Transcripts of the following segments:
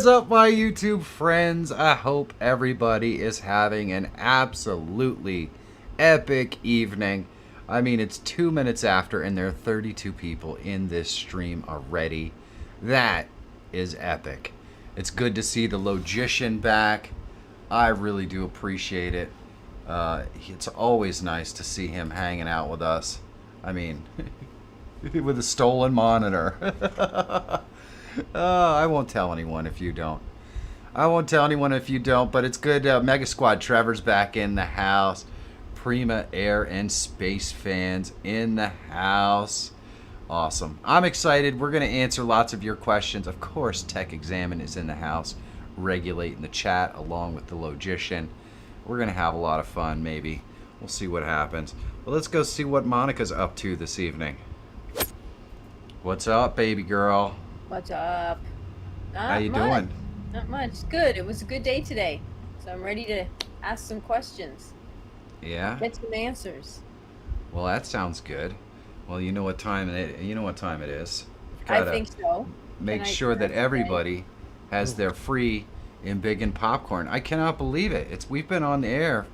is up, my YouTube friends? I hope everybody is having an absolutely epic evening. I mean, it's 2 minutes after, and there are 32 people in this stream already. That is epic. It's good to see the Logician back. I really do appreciate it. It's always nice to see him hanging out with us. I mean, with a stolen monitor. I won't tell anyone if you don't. I won't tell anyone if you don't, but it's good. Mega Squad Trevor's back in the house. Prima Air and Space fans in the house. Awesome. I'm excited. We're going to answer lots of your questions. Of course, Tech Examine is in the house, regulating the chat along with the Logician. We're going to have a lot of fun, maybe. We'll see what happens. But let's go see what Monica's up to this evening. What's up, baby girl? What's up? How you doing? Not much. Good. It was a good day today. So I'm ready to ask some questions. Yeah? Get some answers. Well, that sounds good. Well, you know what time it is. I think so. Make sure that everybody has their free Embiggen popcorn. I cannot believe it. We've been on the air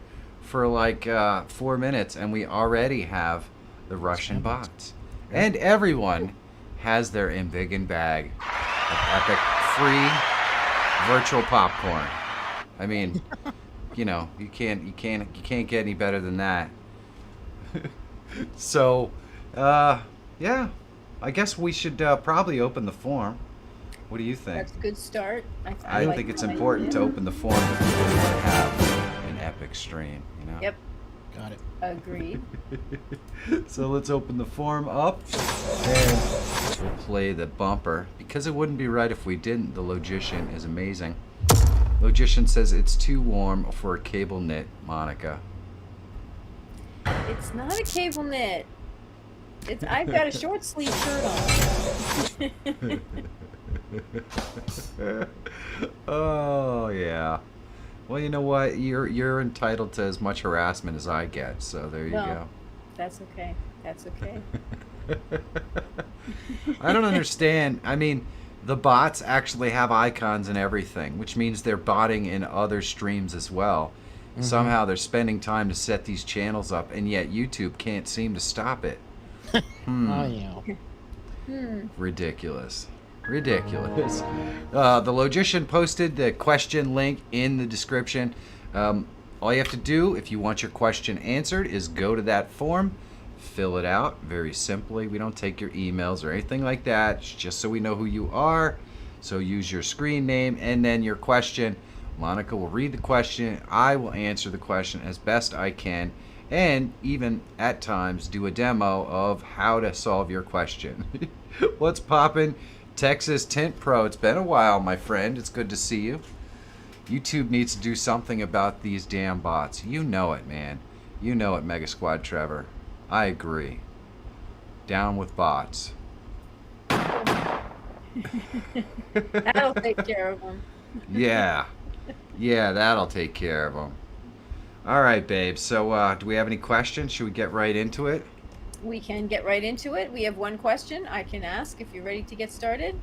for like 4 minutes and we already have the Russian bots. And everyone has their Embiggen bag of epic free virtual popcorn. I mean, you know, you can't get any better than that. So, yeah, I guess we should probably open the form. What do you think? That's a good start. I think it's important to open the form if we really want to have an epic stream, you know? Yep. Got it. Agreed. So let's open the form up and we'll play the bumper because it wouldn't be right if we didn't. The Logician is amazing. Logician says it's too warm for a cable knit, Monica. It's not a cable knit. I've got a short sleeve shirt on. Oh yeah. Well, you know what? You're entitled to as much harassment as I get, so there you go. That's okay. That's okay. I don't understand. I mean, the bots actually have icons and everything, which means they're botting in other streams as well. Mm-hmm. Somehow they're spending time to set these channels up, and yet YouTube can't seem to stop it. Oh, yeah. Ridiculous. Ridiculous. The Logician posted the question link in the description. All you have to do if you want your question answered is go to that form, fill it out very simply. We don't take your emails or anything like that. It's just so we know who you are. So use your screen name and then your question. Monica will read the question. I will answer the question as best I can, and even at times do a demo of how to solve your question. What's poppin'? Texas Tint Pro, it's been a while, my friend. It's good to see you. YouTube needs to do something about these damn bots. You know it, man. You know it, Mega Squad Trevor. I agree. Down with bots. That'll take care of them. Yeah. Yeah, that'll take care of them. All right, babe. So do we have any questions? Should we get right into it? We can get right into it. We have one question I can ask if you're ready to get started.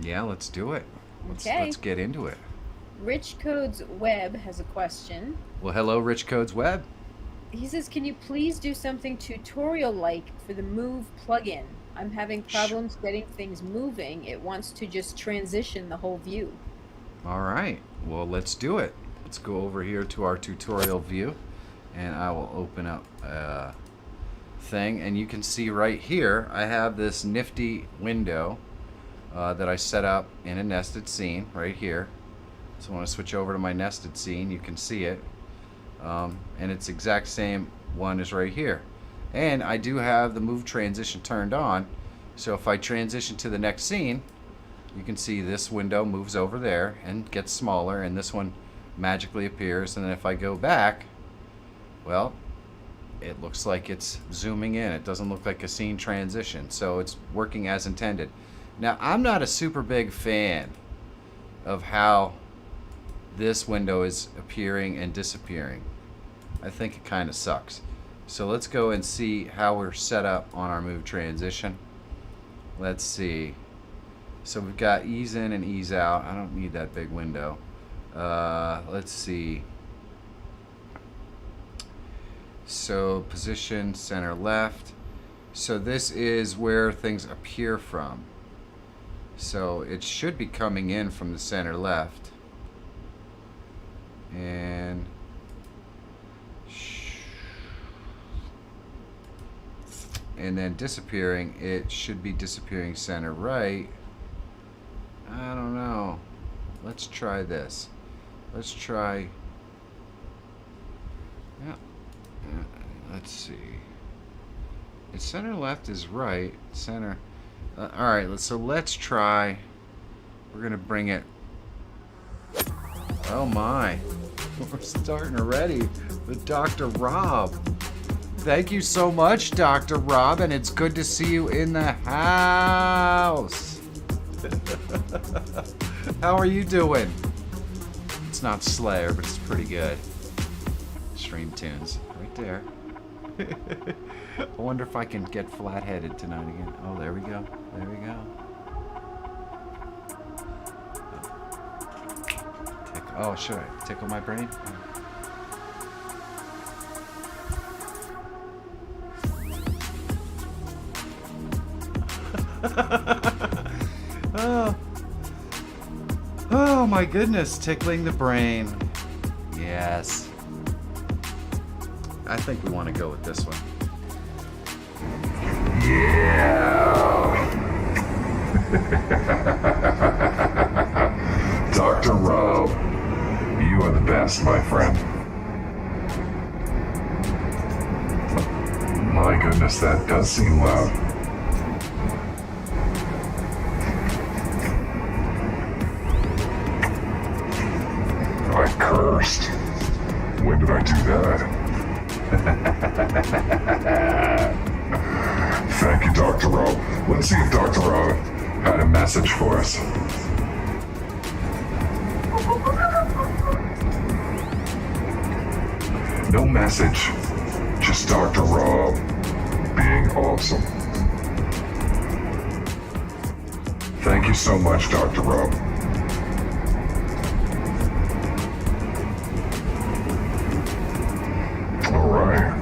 Yeah, let's do it. Okay. Let's get into it. Rich Codes Web has a question. Well, hello, Rich Codes Web. He says, can you please do something tutorial-like for the Move plugin? I'm having problems getting things moving. It wants to just transition the whole view. All right. Well, let's do it. Let's go over here to our tutorial view, and I will open up thing, and you can see right here I have this nifty window that I set up in a nested scene right here. So when I switch over to my nested scene, you can see it, and it's exact same one as right here. And I do have the move transition turned on, so if I transition to the next scene, you can see this window moves over there and gets smaller, and this one magically appears. And then if I go back, well, it looks like it's zooming in. It doesn't look like a scene transition, so it's working as intended. Now, I'm not a super big fan of how this window is appearing and disappearing. I think it kind of sucks. So let's go and see how we're set up on our move transition. Let's see. So we've got ease in and ease out. I don't need that big window. Let's see. So position center left. So this is where things appear from. So it should be coming in from the center left. And then disappearing, it should be disappearing center right. I don't know. Let's try this. Let's try. Yeah. Let's see. It's center left is right. Center. All right. So let's try. We're gonna bring it. Oh my! We're starting already with Dr. Rob. Thank you so much, Dr. Rob, and it's good to see you in the house. How are you doing? It's not Slayer, but it's pretty good. Stream tunes right there. I wonder if I can get flat-headed tonight again. Oh, there we go. There we go. Oh, should I tickle my brain? Oh. Oh my goodness, tickling the brain. Yes. I think we want to go with this one. Dr. Rob, you are the best, my friend. My goodness, that does seem loud. I cursed. When did I do that? Thank you, Dr. Rob. Let's see if Dr. Rob had a message for us. No message, just Dr. Rob being awesome. Thank you so much, Dr. Rob. Alright,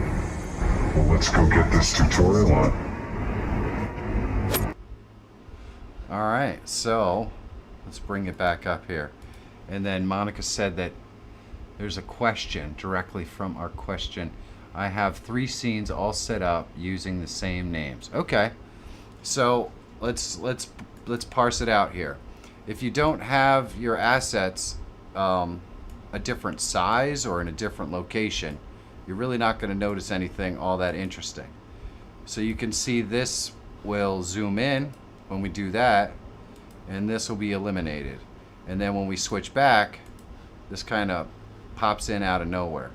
well, let's go get this tutorial on. Alright, so let's bring it back up here. And then Monica said that there's a question directly from our question. I have 3 scenes all set up using the same names. Okay, so let's parse it out here. If you don't have your assets a different size or in a different location, you're really not going to notice anything all that interesting. So you can see this will zoom in when we do that, and this will be eliminated. And then when we switch back, this kind of pops in out of nowhere,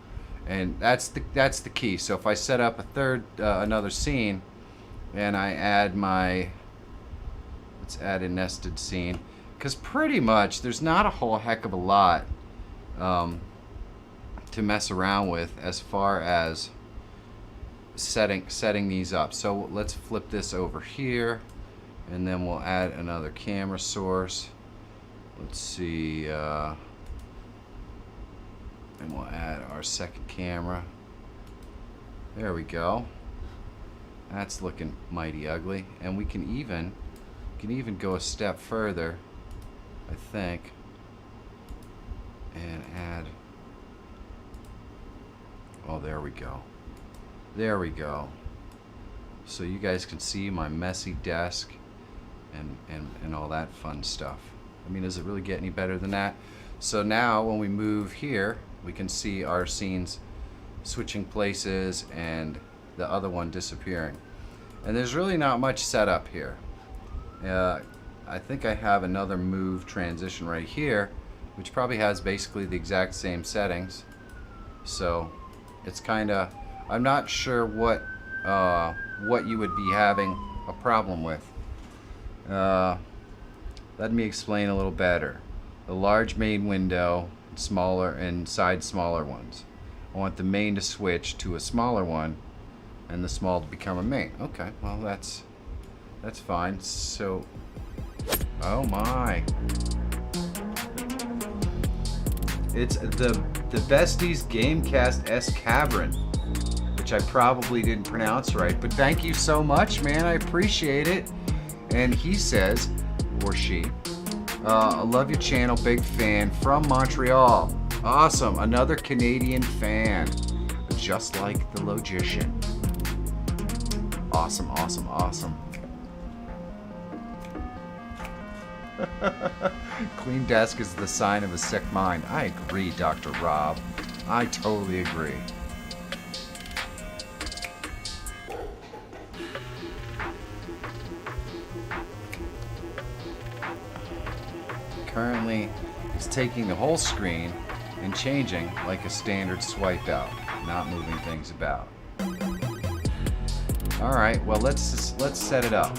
and that's the key. So if I set up another scene, and I add let's add a nested scene, because pretty much there's not a whole heck of a lot to mess around with as far as setting these up. So let's flip this over here, and then we'll add another camera source. Let's see. And we'll add our second camera. There we go. That's looking mighty ugly. And we can even go a step further, I think, and add. Oh, there we go. There we go. So you guys can see my messy desk and all that fun stuff. I mean, does it really get any better than that? So now when we move here, we can see our scenes switching places and the other one disappearing. And there's really not much setup here. I think I have another move transition right here, which probably has basically the exact same settings. So it's kind of, I'm not sure what you would be having a problem with. Let me explain a little better. The large main window, smaller and smaller ones. I want the main to switch to a smaller one, and the small to become a main. Okay, well that's fine. So, Oh my. It's the Besties Gamecast S Cavern, which I probably didn't pronounce right, but thank you so much, man. I appreciate it. And he says, or she, I love your channel, big fan from Montreal. Awesome, another Canadian fan, just like the Logician. Awesome, awesome, awesome. Clean desk is the sign of a sick mind. I agree, Dr. Rob. I totally agree. Currently, it's taking the whole screen and changing like a standard swipe out, not moving things about. All right, well let's set it up.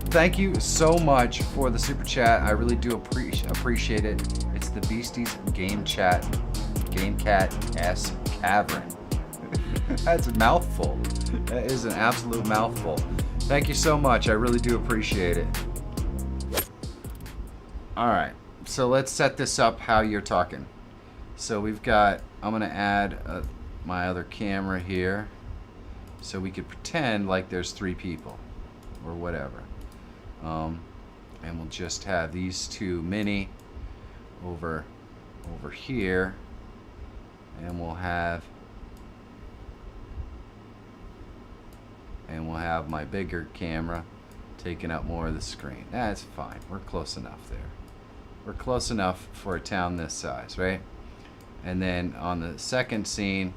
Thank you so much for the super chat. I really do appreciate it. It's the Beasties Gamecat S Cavern. That's a mouthful. That is an absolute mouthful. Thank you so much. I really do appreciate it. All right, so let's set this up how you're talking. So we've got, I'm gonna add my other camera here so we could pretend like there's 3 people or whatever. And we'll just have these 2 mini over here, and we'll have my bigger camera taking up more of the screen. That's fine. We're close enough there. We're close enough for a town this size, right? And then on the second scene,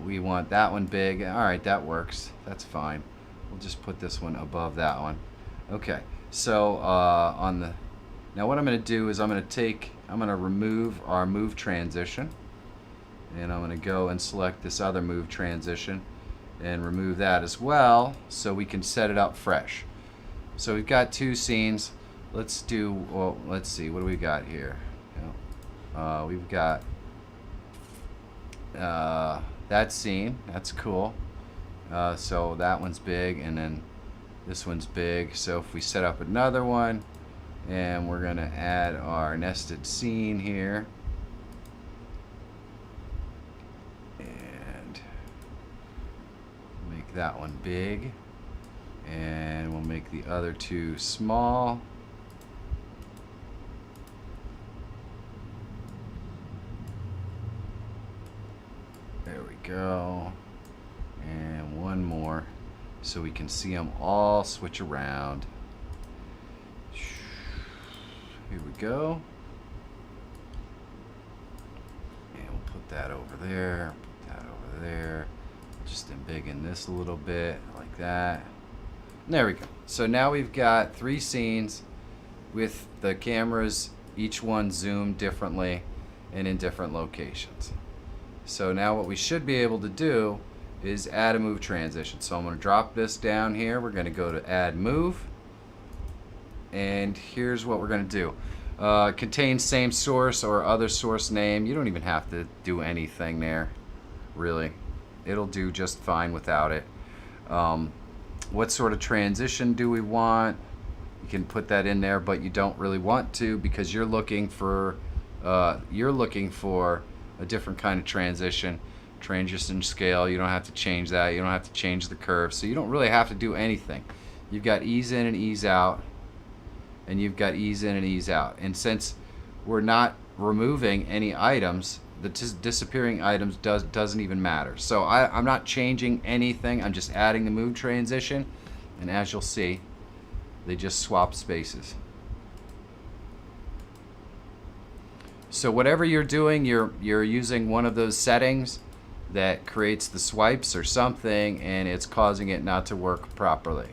we want that one big. All right, that works. That's fine. We'll just put this one above that one. Okay. So now what I'm going to do is I'm going to remove our move transition, and I'm going to go and select this other move transition and remove that as well, so we can set it up fresh. So we've got 2 scenes. Let's see, what do we got here? We've got that scene. That's cool. So that one's big, and then this one's big. So if we set up another one, and we're gonna add our nested scene here, and make that one big, and we'll make the other 2 small. There we go. And one more, so we can see them all switch around. Here we go. And we'll put that over there, put that over there. Just embiggen this a little bit, like that. There we go. So now we've got 3 scenes with the cameras, each one zoomed differently and in different locations. So now what we should be able to do is add a move transition. So I'm going to drop this down here. We're going to go to add move. And here's what we're going to do. Contains same source or other source name. You don't even have to do anything there, really. It'll do just fine without it. What sort of transition do we want? You can put that in there, but you don't really want to, because you're looking for a different kind of transition scale. You don't have to change that. You don't have to change the curve. So you don't really have to do anything. You've got ease in and ease out, and you've got ease in and ease out. And since we're not removing any items, the disappearing items doesn't even matter. So I'm not changing anything. I'm just adding the move transition, and as you'll see, they just swap spaces. So whatever you're doing, you're using one of those settings that creates the swipes or something, and it's causing it not to work properly.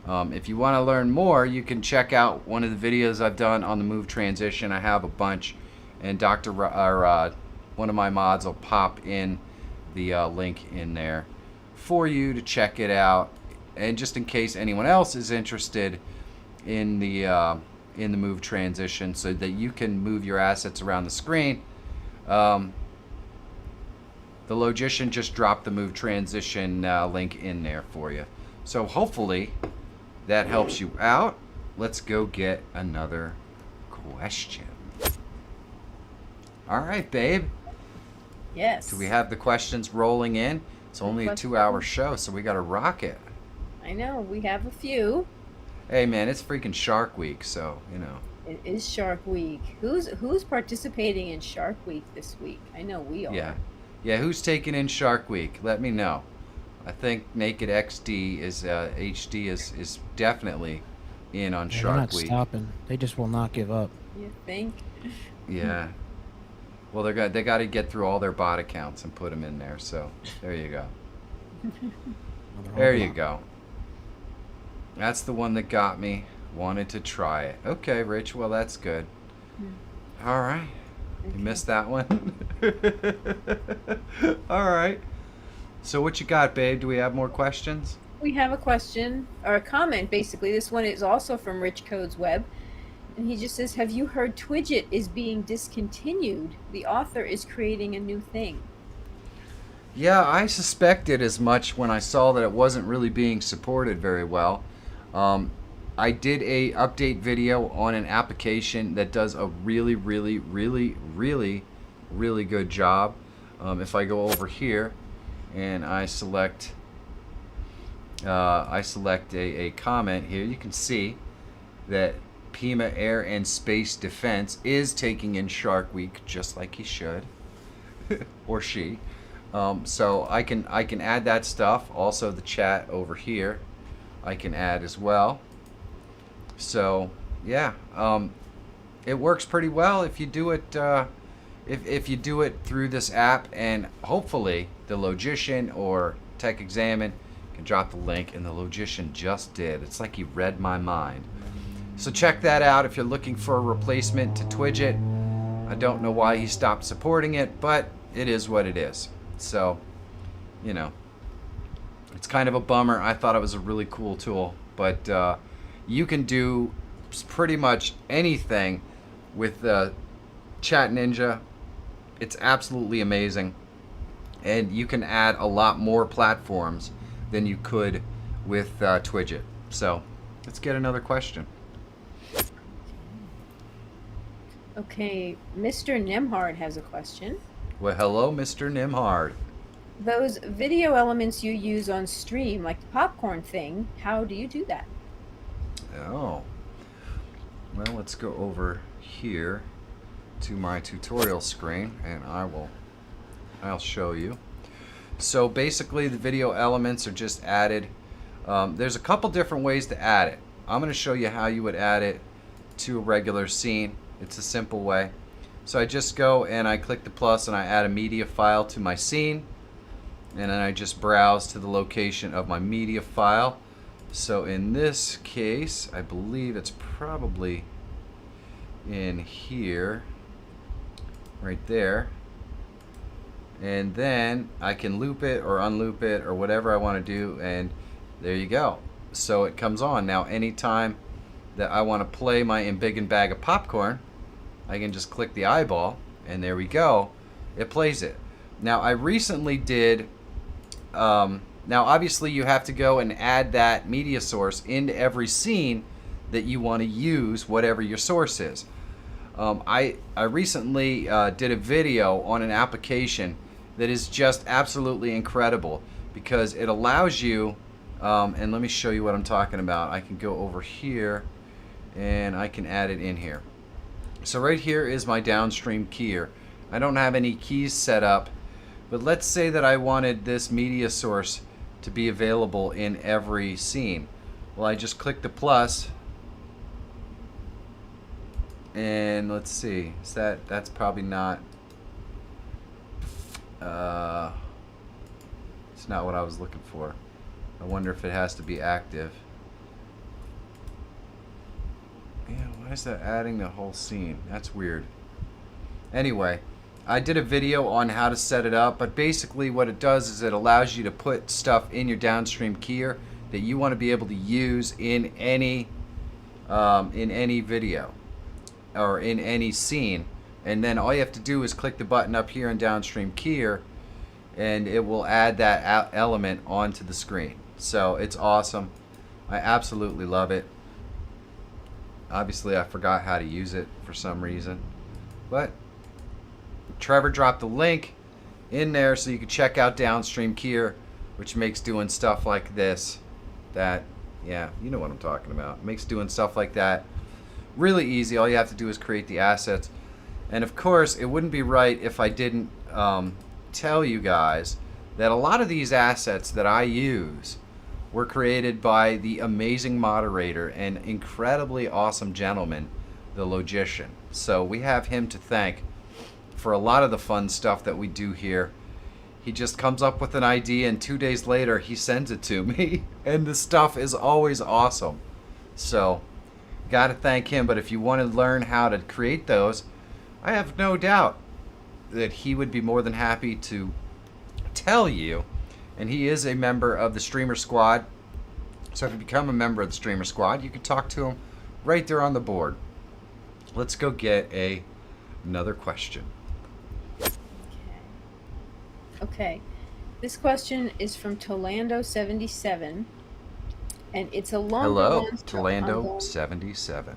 If you want to learn more, you can check out one of the videos I've done on the move transition. I have a bunch, and one of my mods will pop in the link in there for you to check it out. And just in case anyone else is interested in the move transition, so that you can move your assets around the screen, the Logician just dropped the move transition link in there for you. So hopefully that helps you out. let's go get another question. All right, babe. Yes. Do we have the questions rolling in? It's only a 2-hour show, so we got to rock it. I know, we have a few. Hey, man, it's freaking Shark Week, so, you know. It is Shark Week. Who's participating in Shark Week this week? I know we are. Yeah. Yeah, who's taking in Shark Week? Let me know. I think Naked XD is HD is definitely in on Yeah, they're Shark not Week. stopping. They just will not give up. You think? Yeah. Well, they got to get through all their bot accounts and put them in there. So there you go. Well, they're all There you blocked. go. That's the one that got me. Wanted to try it. Okay, Rich. Well, that's good. All right. You missed that one. All right. So what you got, babe? Do we have more questions? We have a question, or a comment, basically. This one is also from Rich Codes Web. And he just says, have you heard Twidget is being discontinued? The author is creating a new thing. Yeah, I suspected as much when I saw that it wasn't really being supported very well. I did a update video on an application that does a really, really, really, really, really good job. If I go over here and I select a comment here, you can see that Pima Air and Space Defense is taking in Shark Week just like he should, or she. So I can add that stuff. Also the chat over here, I can add as well. So yeah, it works pretty well if you do it. If you do it through this app, and hopefully the Logician or Tech Examine can drop the link, and the Logician just did. It's like he read my mind. So check that out if you're looking for a replacement to Twidget. I don't know why he stopped supporting it, but it is what it is. So, you know, it's kind of a bummer. I thought it was a really cool tool, but you can do pretty much anything with Chat Ninja. It's absolutely amazing, and you can add a lot more platforms than you could with Twidget. So let's get another question. Okay, Mr. Nemhard has a question. Well, hello, Mr. Nimhard. Those video elements you use on stream, like the popcorn thing, how do you do that? Oh. Well, let's go over here to my tutorial screen, and I'll show you. So basically the video elements are just added. There's a couple different ways to add it. I'm going to show you how you would add it to a regular scene. It's a simple way. So I just go and I click the plus and I add a media file to my scene, and then I just browse to the location of my media file. So in this case, I believe it's probably in here, right there. And then I can loop it or unloop it or whatever I want to do, and there you go. So it comes on. Now anytime that I want to play my embiggen bag of popcorn, I can just click the eyeball, and there we go. It plays it. Now I recently did, now obviously you have to go and add that media source into every scene that you want to use, whatever your source is. I recently did a video on an application that is just absolutely incredible, because it allows you, and let me show you what I'm talking about. I can go over here and I can add it in here. So right here is my downstream keyer. I don't have any keys set up, but let's say that I wanted this media source to be available in every scene. Well, I just click the plus, and let's see, is that's probably not, it's not what I was looking for. I wonder if it has to be active. Yeah, why is that adding the whole scene? That's weird. Anyway, I did a video on how to set it up, but basically what it does is it allows you to put stuff in your downstream keyer that you want to be able to use in any video or in any scene, and then all you have to do is click the button up here in downstream keyer, and it will add that element onto the screen. So it's awesome. I absolutely love it. Obviously, I forgot how to use it for some reason. But Trevor dropped the link in there so you can check out Downstream Keyer, which makes doing stuff like this, that, yeah, you know what I'm talking about. Makes doing stuff like that really easy. All you have to do is create the assets. And of course, it wouldn't be right if I didn't tell you guys that a lot of these assets that I use were created by the amazing moderator and incredibly awesome gentleman, the Logician. So we have him to thank for a lot of the fun stuff that we do here. He just comes up with an idea and 2 days later he sends it to me and the stuff is always awesome. So gotta thank him. But if you want to learn how to create those, I have no doubt that he would be more than happy to tell you. And he is a member of the Streamer Squad. So if you become a member of the Streamer Squad, you can talk to him right there on the board. Let's go get another question. Okay. This question is from Tolando77, and it's a longer Hello, one. so I'm Tolando going- 77.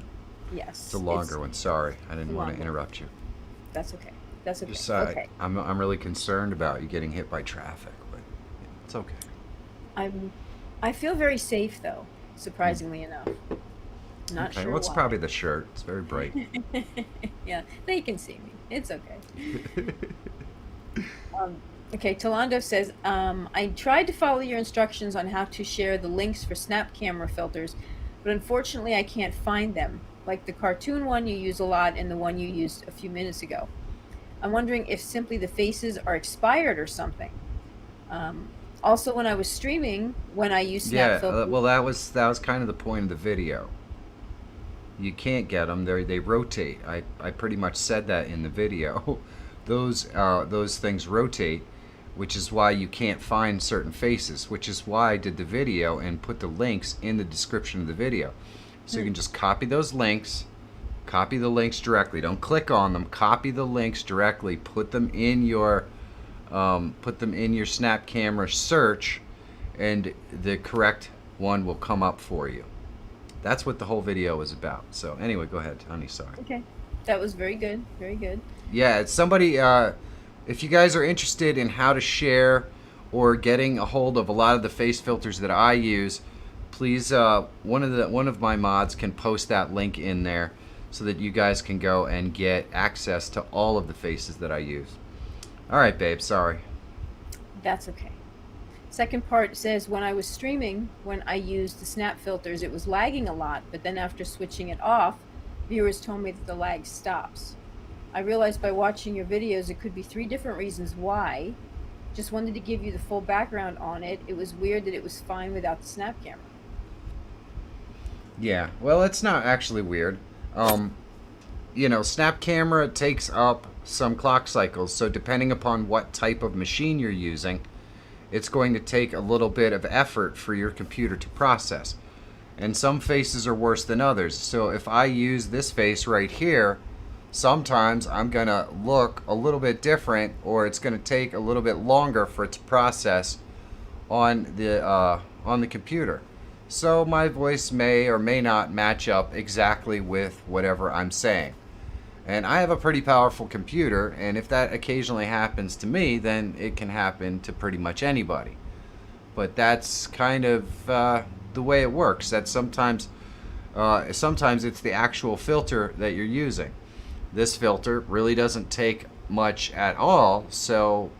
Yes. It's a longer one. Sorry, I didn't want to longer. interrupt you. That's okay. That's okay. Just, Okay. I'm really concerned about you getting hit by traffic, but it's okay. I feel very safe though, surprisingly enough. Not Okay, sure well, it's why. probably the shirt. It's very bright. Yeah, they can see me. It's okay. Okay, Tolando says, I tried to follow your instructions on how to share the links for snap camera filters, but unfortunately I can't find them, like the cartoon one you use a lot and the one you used a few minutes ago. I'm wondering if simply the faces are expired or something. Also, when I was streaming, when I used snap Yeah, filters... well, that was kind of the point of the video. You can't get them. They rotate. I pretty much said that in the video. Those things rotate, which is why you can't find certain faces, which is why I did the video and put the links in the description of the video. So you can just copy those links, copy the links directly. Don't click on them. Copy the links directly. Put them in your snap camera search, and the correct one will come up for you. That's what the whole video is about. So anyway, go ahead, honey. Sorry. Okay, that was very good. Very good. Yeah, it's somebody. If you guys are interested in how to share or getting a hold of a lot of the face filters that I use, please, one of my mods can post that link in there so that you guys can go and get access to all of the faces that I use. All right, babe. Sorry. That's okay. Second part says, when I was streaming, when I used the snap filters, it was lagging a lot, but then after switching it off, viewers told me that the lag stops. I realized by watching your videos it could be 3 different reasons why. Just wanted to give you the full background on it. It was weird that it was fine without the snap camera. Yeah, well, it's not actually weird. Snap camera takes up some clock cycles, so depending upon what type of machine you're using, it's going to take a little bit of effort for your computer to process. And some faces are worse than others. So if I use this face right here, sometimes I'm going to look a little bit different, or it's going to take a little bit longer for it to process on the computer. So my voice may or may not match up exactly with whatever I'm saying. And I have a pretty powerful computer, and if that occasionally happens to me, then it can happen to pretty much anybody. But that's kind of the way it works. That sometimes it's the actual filter that you're using. This filter really doesn't take much at all, so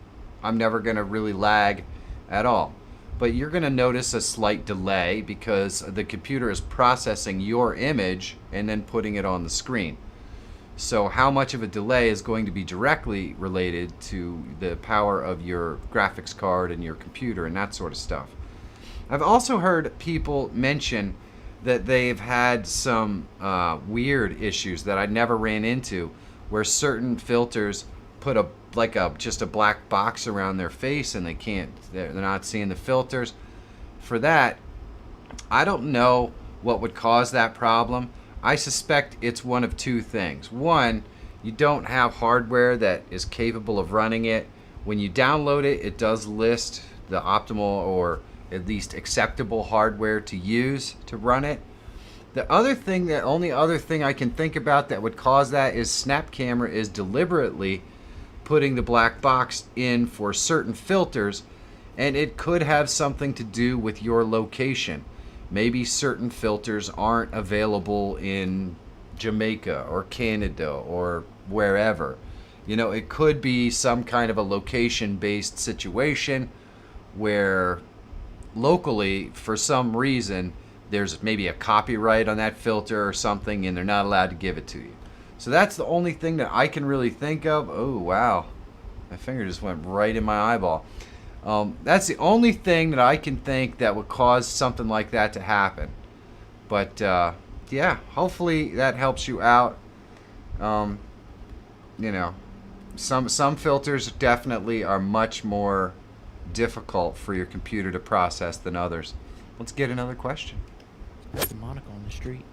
I'm never going to really lag at all. But you're going to notice a slight delay because the computer is processing your image and then putting it on the screen. So how much of a delay is going to be directly related to the power of your graphics card and your computer and that sort of stuff. I've also heard people mention that they've had some weird issues that I never ran into, where certain filters put just a black box around their face and they're not seeing the filters. For that, I don't know what would cause that problem. I suspect it's one of 2 things. One, you don't have hardware that is capable of running it. When you download it, it does list the optimal or at least acceptable hardware to use to run it. The only other thing I can think about that would cause that is Snap Camera is deliberately putting the black box in for certain filters, and it could have something to do with your location. Maybe certain filters aren't available in Jamaica or Canada or wherever. You know, it could be some kind of a location-based situation where locally, for some reason, there's maybe a copyright on that filter or something, and they're not allowed to give it to you. So that's the only thing that I can really think of. Oh, wow. My finger just went right in my eyeball. That's the only thing that I can think that would cause something like that to happen. But, yeah, hopefully that helps you out. You know, some filters definitely are much more difficult for your computer to process than others. Let's get another question. That's the Monica on the street.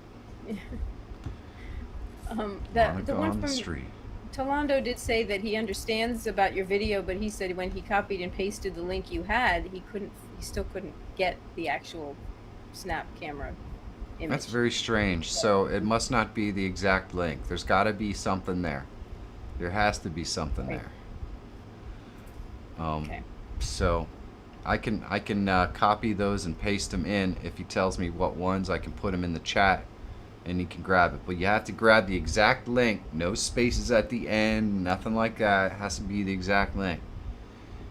Monica the one on the from street. Tolando did say that he understands about your video, but he said when he copied and pasted the link you had, he still couldn't get the actual Snap Camera image. That's very strange. So it must not be the exact link. There's got to be something there. There has to be something Right. there. Okay. So I can copy those and paste them in. If he tells me what ones, I can put them in the chat and he can grab it. But you have to grab the exact link. No spaces at the end, nothing like that. It has to be the exact link.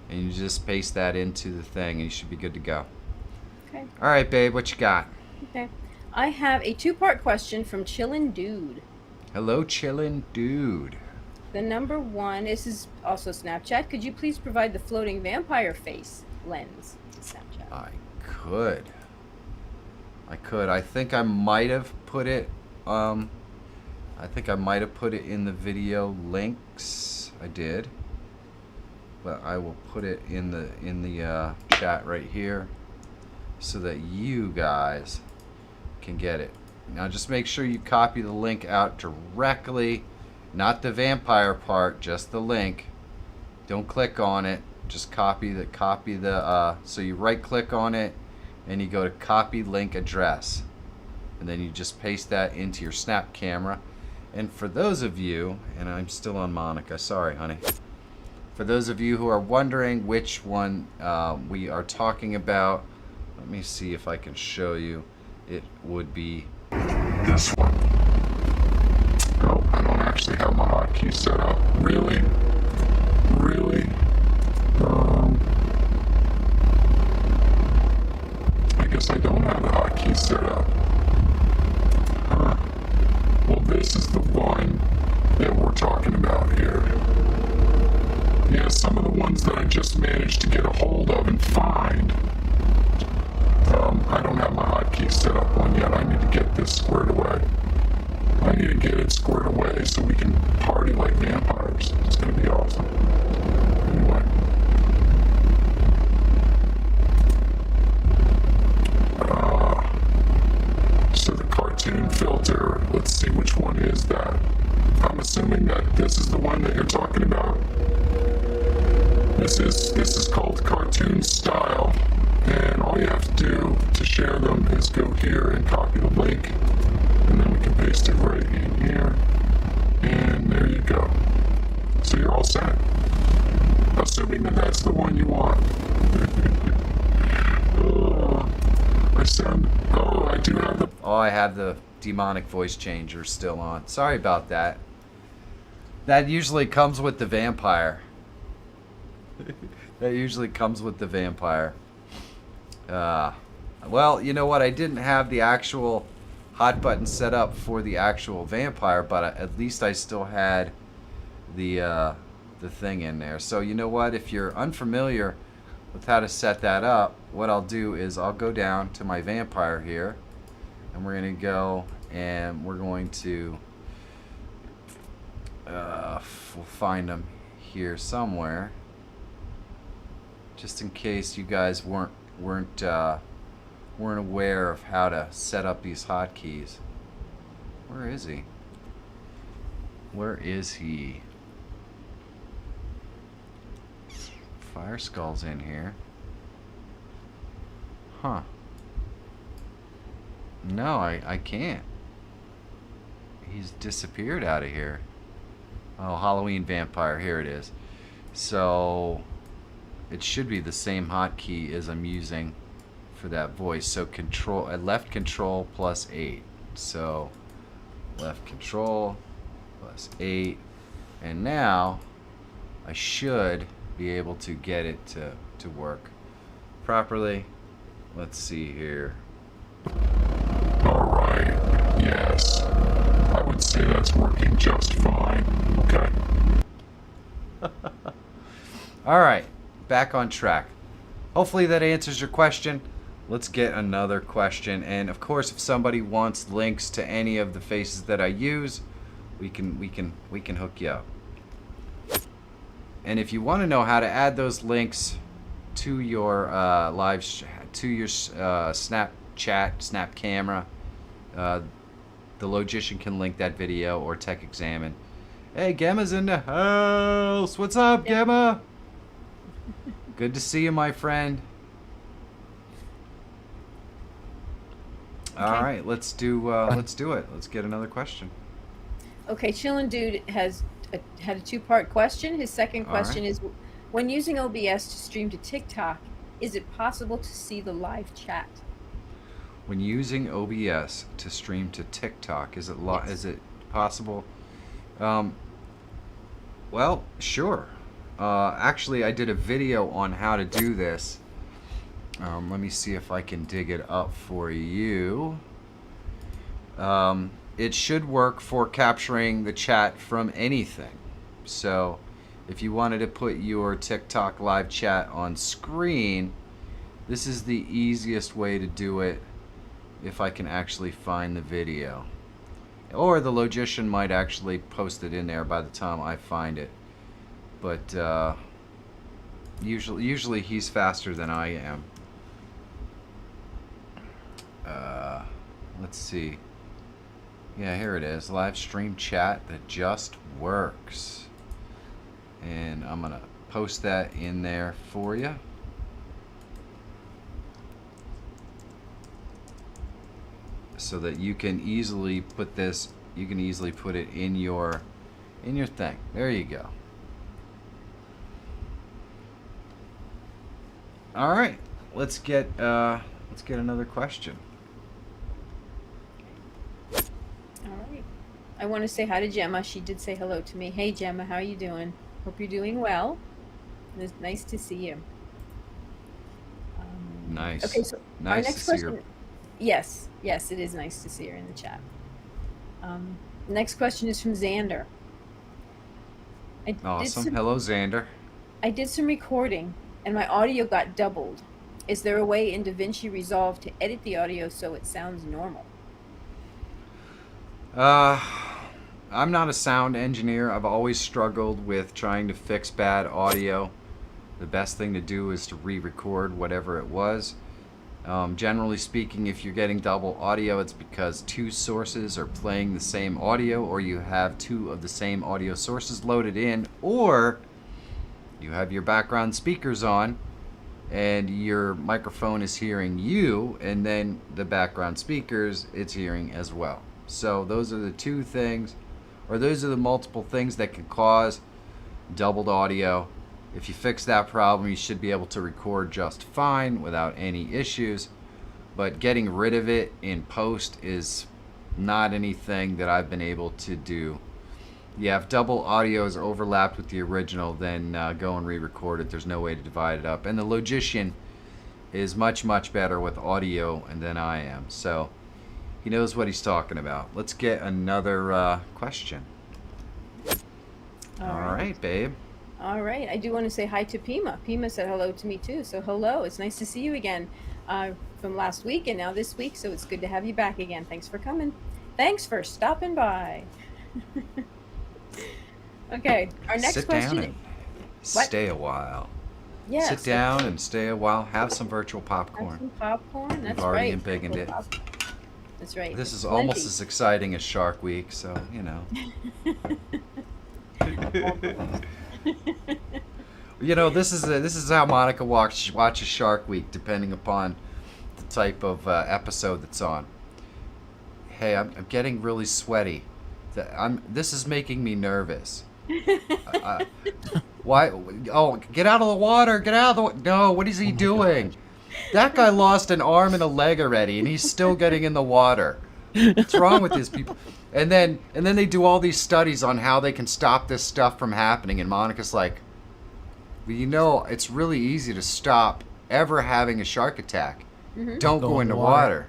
And you just paste that into the thing and you should be good to go. Okay. All right, babe, what you got? Okay. I have a 2-part question from Chillin' Dude. Hello, chillin' dude. The number 1, this is also Snapchat. Could you please provide the floating vampire face lens to Snapchat? I could. I think I might have put it. I think I might have put it in the video links. I did, but I will put it in the chat right here, so that you guys can get it. Now, just make sure you copy the link out directly, not the vampire part, just the link. Don't click on it. Just copy the. So you right-click on it. And you go to copy link address, and then you just paste that into your Snap Camera. And for those of you, and I'm still on Monica, sorry honey, for those of you who are wondering which one we are talking about, let me see if I can show you. It would be This one. Oh, I don't actually have my hotkey set up. Really? Really? I guess I don't have the hotkey set up. Huh. Well, this is the one that we're talking about here. Yeah, some of the ones that I just managed to get a hold of and find. I don't have my hotkey set up on yet. I need to get this squared away. I need to get it squared away so we can party like vampires. It's gonna be awesome. Anyway. So the cartoon filter, let's see which one is that. I'm assuming that this is the one that you're talking about. This is called Cartoon Style. And all you have to do to share them is go here and copy the link. And then we can paste it right in here. And there you go. So you're all set. Assuming that that's the one you want. I do have the... Oh, I have the demonic voice changer still on. Sorry about that. That usually comes with the vampire. That usually comes with the vampire. Well, you know what? I didn't have the actual hot button set up for the actual vampire, but at least I still had the thing in there. So you know what? If you're unfamiliar with how to set that up, what I'll do is I'll go down to my vampire here, and we're going to go and we're going to we'll find them here somewhere, just in case you guys weren't aware of how to set up these hotkeys. Where is he? Where is he? Fire Skull's in here. Huh. No, I can't. He's disappeared out of here. Oh, Halloween vampire. Here it is. So it should be the same hotkey as I'm using for that voice. So left control plus 8. So left control plus 8. And now I should be able to get it to work properly. Let's see here. Alright, yes. I would say that's working just fine. Okay. Alright, back on track. Hopefully that answers your question. Let's get another question. And of course, if somebody wants links to any of the faces that I use, we can hook you up. And if you want to know how to add those links to your Snapchat, Snap Camera, the Logician can link that video, or Tech Examine. Hey, Gemma's in the house. What's up, Gemma? Good to see you, my friend. All right, let's do it. Let's get another question. Okay, Chillin' Dude has had a two-part question. His second question is, when using OBS to stream to TikTok, is it possible to see the live chat? When using OBS to stream to TikTok, is it possible? Well, sure. Actually, I did a video on how to do this. Let me see if I can dig it up for you. It should work for capturing the chat from anything. So if you wanted to put your TikTok live chat on screen, this is the easiest way to do it if I can actually find the video. Or the Logician might actually post it in there by the time I find it. But usually he's faster than I am. Let's see. Yeah, here it is. Live stream chat that just works. And I'm going to post that in there for you. So that you can easily put it in your thing. There you go. All right, let's get another question. All right. I want to say hi to Gemma. She did say hello to me. Hey, Gemma, how are you doing? Hope you're doing well. It's nice to see you. Nice. Okay, so nice our next to see question. her. Yes, it is nice to see her in the chat. Next question is from Xander. Awesome. Hello, Xander. I did some recording, and my audio got doubled. Is there a way in DaVinci Resolve to edit the audio so it sounds normal? I'm not a sound engineer. I've always struggled with trying to fix bad audio. The best thing to do is to re-record whatever it was. Generally speaking, if you're getting double audio, it's because two sources are playing the same audio, or you have two of the same audio sources loaded in, or you have your background speakers on and your microphone is hearing you, and then the background speakers it's hearing as well. So those are the two things, or those are the multiple things that can cause doubled audio. If you fix that problem, you should be able to record just fine without any issues. But getting rid of it in post is not anything that I've been able to do. Yeah, if double audio is overlapped with the original, then go and re-record it. There's no way to divide it up. And the Logician is much, much better with audio than I am. So he knows what he's talking about. Let's get another question. All right, babe. All right. I do want to say hi to Pima. Pima said hello to me too. So hello. It's nice to see you again from last week and now this week. So it's good to have you back again. Thanks for coming. Thanks for stopping by. Okay. Our next Sit question. down and stay a while. Yes. Sit down and stay a while. Have some virtual Have popcorn. some popcorn. That's We've already right. embiggened it. That's right. This is Plenty. almost as exciting as Shark Week, so you know. You know, this is how Monica watches Shark Week, depending upon the type of episode that's on. Hey, I'm getting really sweaty. This is making me nervous. Why? Oh, get out of the water! Get out of the No, what is he doing? That guy lost an arm and a leg already, and he's still getting in the water. What's wrong with these people? And then they do all these studies on how they can stop this stuff from happening. And Monica's like, well, you know, it's really easy to stop ever having a shark attack. Mm-hmm. Don't go into water.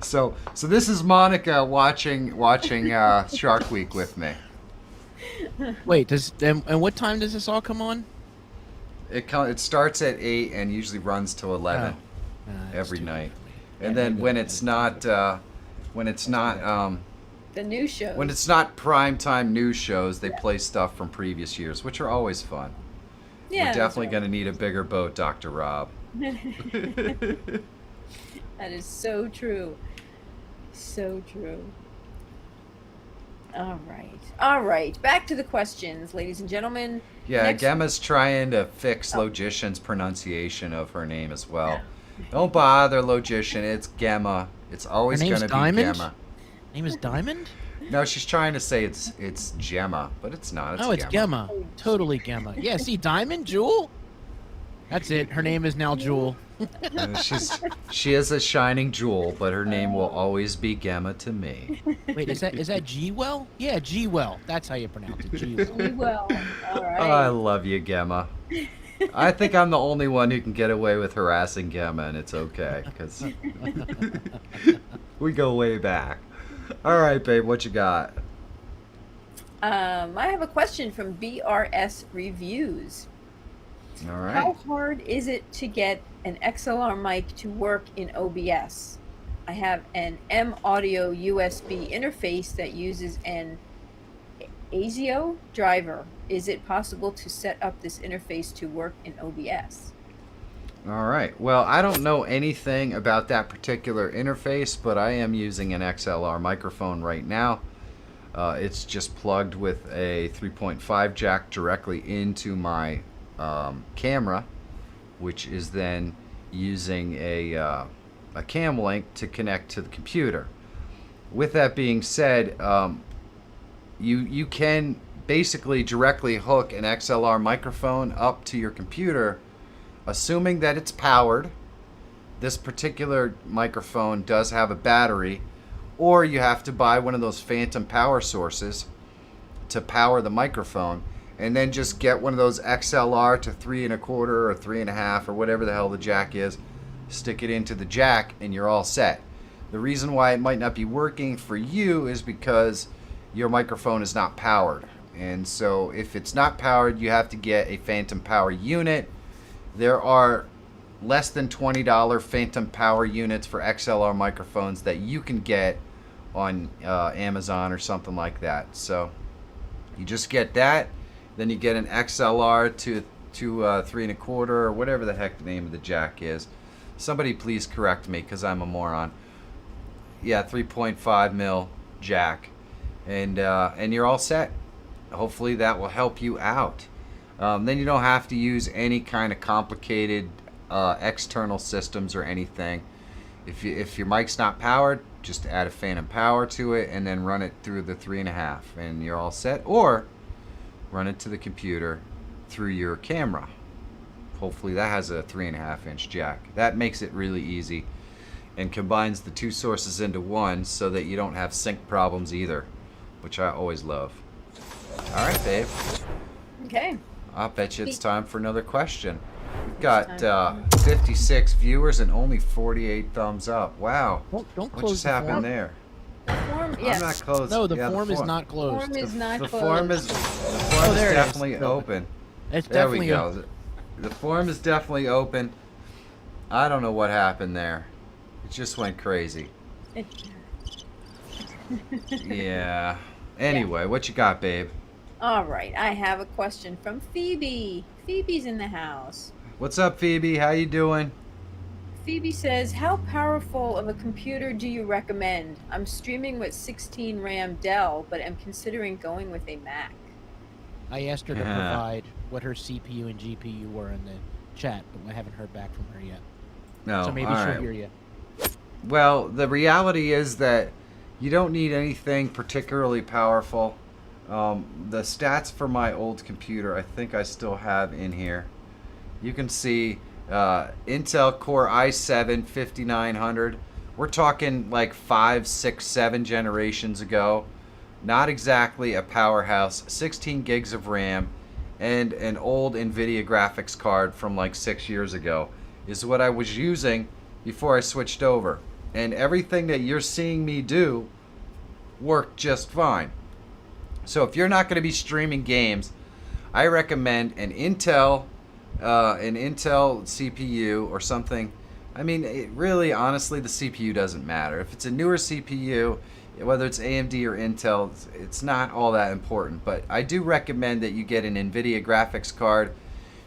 So this is Monica watching Shark Week with me. Wait, and what time does this all come on? It starts at 8 and usually runs till 11 every night. And then when it's not the news shows. when it's not primetime news shows, they play stuff from previous years, which are always fun. Yeah, We're definitely going to need a bigger boat, Dr. Rob. That is so true. So true. All right. Back to the questions, ladies and gentlemen. Yeah, Next- Gemma's trying to fix Logician's pronunciation of her name as well. Don't bother, Logician. It's Gemma. It's always Her going name's to be Diamond? Gemma. Name is Diamond? No, she's trying to say it's Gemma, but it's not. It's It's Gemma. Totally Gemma. Yeah, see, Diamond, Jewel? That's it. Her name is now Jewel. She is a shining jewel, but her name will always be Gemma to me. Wait, is that G-Well? Yeah, G-Well. That's how you pronounce it, G-Well. We will. All right. I love you, Gemma. I think I'm the only one who can get away with harassing Gemma, and it's okay, because we go way back. All right, babe, what you got? I have a question from BRS Reviews. All right. How hard is it to get an XLR mic to work in OBS? I have an M Audio USB interface that uses an ASIO driver. Is it possible to set up this interface to work in OBS? All right. Well, I don't know anything about that particular interface, but I am using an XLR microphone right now. It's just plugged with a 3.5 jack directly into my camera, which is then using a cam link to connect to the computer. With that being said, you can basically directly hook an XLR microphone up to your computer, assuming that it's powered. This particular microphone does have a battery, or you have to buy one of those phantom power sources to power the microphone, and then just get one of those XLR to 3 1/4 or 3 1/2 or whatever the hell the jack is, stick it into the jack, and you're all set. The reason why it might not be working for you is because your microphone is not powered. And so if it's not powered, you have to get a phantom power unit. There are less than $20 phantom power units for XLR microphones that you can get on Amazon or something like that. So you just get that, then you get an XLR to 3 1/4 or whatever the heck the name of the jack is. Somebody please correct me because I'm a moron. Yeah, 3.5 mil jack, and you're all set. Hopefully that will help you out. Then you don't have to use any kind of complicated external systems or anything. If your mic's not powered, just add a phantom power to it and then run it through the 3 1/2, and you're all set. Or run it to the computer through your camera. Hopefully that has a 3 1/2 inch jack. That makes it really easy and combines the two sources into one so that you don't have sync problems either, which I always love. All right, babe. Okay. I bet you it's time for another question. We've got 56 viewers and only 48 thumbs up. Wow. Don't What close just the happened form. there? Form, yes. I'm not closed. No, the Yeah, form is not closed. Form is not The closed. form is there it is. definitely No. open. It's There we definitely go. The form is definitely open. I don't know what happened there. It just went crazy. Yeah. Anyway, what you got, babe? All right. I have a question from Phoebe. Phoebe's in the house. What's up, Phoebe? How you doing? Phoebe says, how powerful of a computer do you recommend? I'm streaming with 16 RAM Dell, but am considering going with a Mac. I asked her to provide what her CPU and GPU were in the chat, but I haven't heard back from her yet. No. So maybe all she'll right. hear you. Well, the reality is that you don't need anything particularly powerful. The stats for my old computer, I think I still have in here. You can see Intel Core i7 5900. We're talking like 5, 6, 7 generations ago. Not exactly a powerhouse. 16 gigs of RAM and an old NVIDIA graphics card from like 6 years ago is what I was using before I switched over. And everything that you're seeing me do worked just fine. So if you're not going to be streaming games, I recommend an Intel CPU or something. I mean, really, honestly, the CPU doesn't matter. If it's a newer CPU, whether it's AMD or Intel, it's not all that important. But I do recommend that you get an NVIDIA graphics card,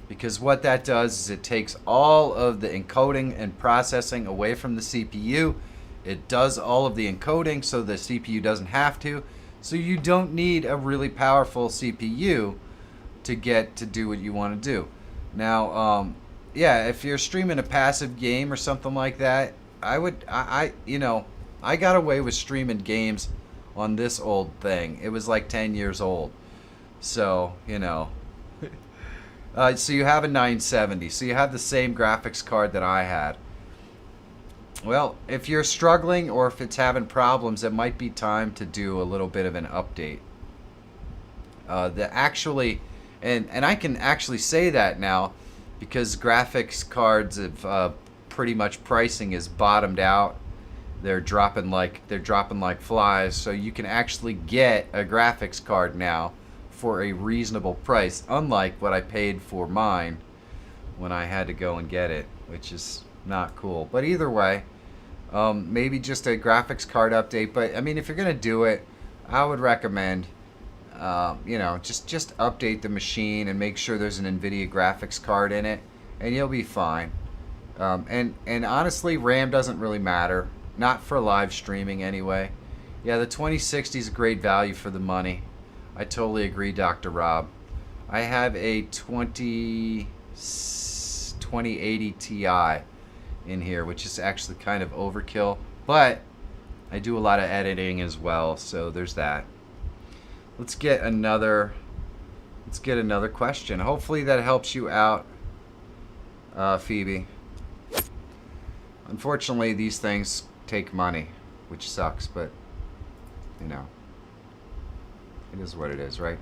because what that does is it takes all of the encoding and processing away from the CPU. It does all of the encoding so the CPU doesn't have to. So you don't need a really powerful CPU to get to do what you want to do. Now, yeah, if you're streaming a passive game or something like that, I got away with streaming games on this old thing. It was like 10 years old. So, so you have a 970. So you have the same graphics card that I had. Well, if you're struggling or if it's having problems, it might be time to do a little bit of an update. And I can actually say that now because graphics cards have pretty much pricing is bottomed out. They're dropping like flies, so you can actually get a graphics card now for a reasonable price, unlike what I paid for mine when I had to go and get it, which is not cool. But either way, maybe just a graphics card update. But I mean, if you're gonna do it, I would recommend just update the machine and make sure there's an NVIDIA graphics card in it, and you'll be fine. And honestly, RAM doesn't really matter, not for live streaming anyway. Yeah, the 2060 is a great value for the money. I totally agree, Dr. Rob. I have a 2080 Ti in here, which is actually kind of overkill, but I do a lot of editing as well, so there's that. Let's get another question. Hopefully that helps you out, Phoebe. Unfortunately, these things take money, which sucks, but it is what it is, right?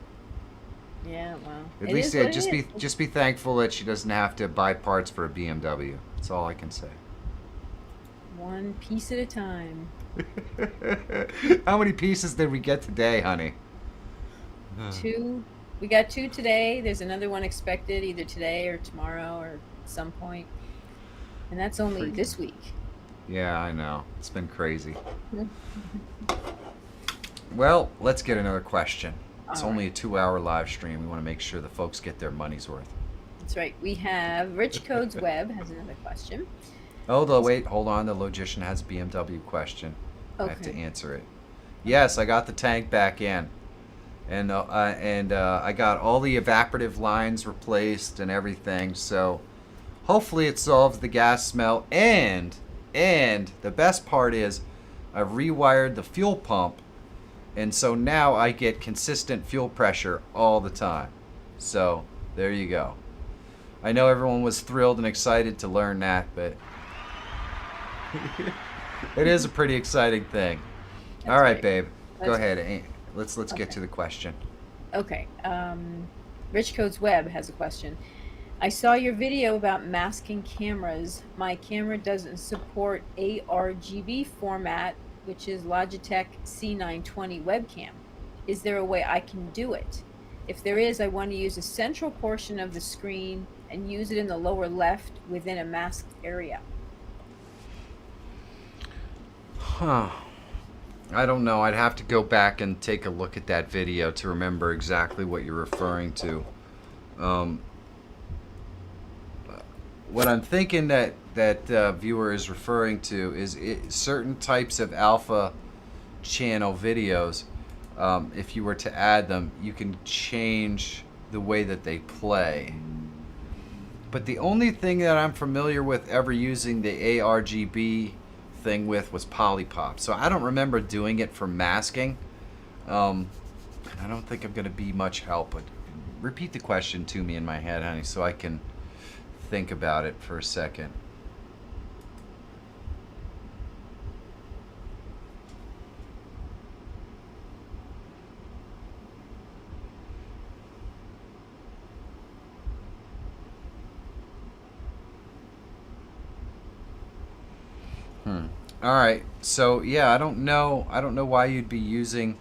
Yeah, well. At least just be thankful that she doesn't have to buy parts for a BMW. That's all I can say. One piece at a time. How many pieces did we get today, honey? 2. We got 2 today. There's another one expected either today or tomorrow or at some point. And that's only this week. Yeah, I know. It's been crazy. Well, let's get another question. It's only a 2-hour live stream. We want to make sure the folks get their money's worth. That's right. We have Rich Codes Web has another question. Wait, hold on. The Logician has a BMW question. Okay. I have to answer it. Yes, I got the tank back in. And I got all the evaporative lines replaced and everything. So hopefully it solves the gas smell. And the best part is I've rewired the fuel pump. And so now I get consistent fuel pressure all the time. So there you go. I know everyone was thrilled and excited to learn that, but it is a pretty exciting thing. That's all right, right. babe. Go ahead. Let's get to the question. Okay. Rich Codes Web has a question. I saw your video about masking cameras. My camera doesn't support ARGB format, which is Logitech C920 webcam. Is there a way I can do it? If there is, I want to use a central portion of the screen and use it in the lower left within a masked area. Huh. I don't know. I'd have to go back and take a look at that video to remember exactly what you're referring to. What I'm thinking that viewer is referring to is certain types of alpha channel videos. If you were to add them, you can change the way that they play. But the only thing that I'm familiar with ever using the ARGB thing with was Polypop. So I don't remember doing it for masking. I don't think I'm going to be much help. But repeat the question to me in my head, honey, so I can think about it for a second. All right. So yeah, I don't know why you'd be using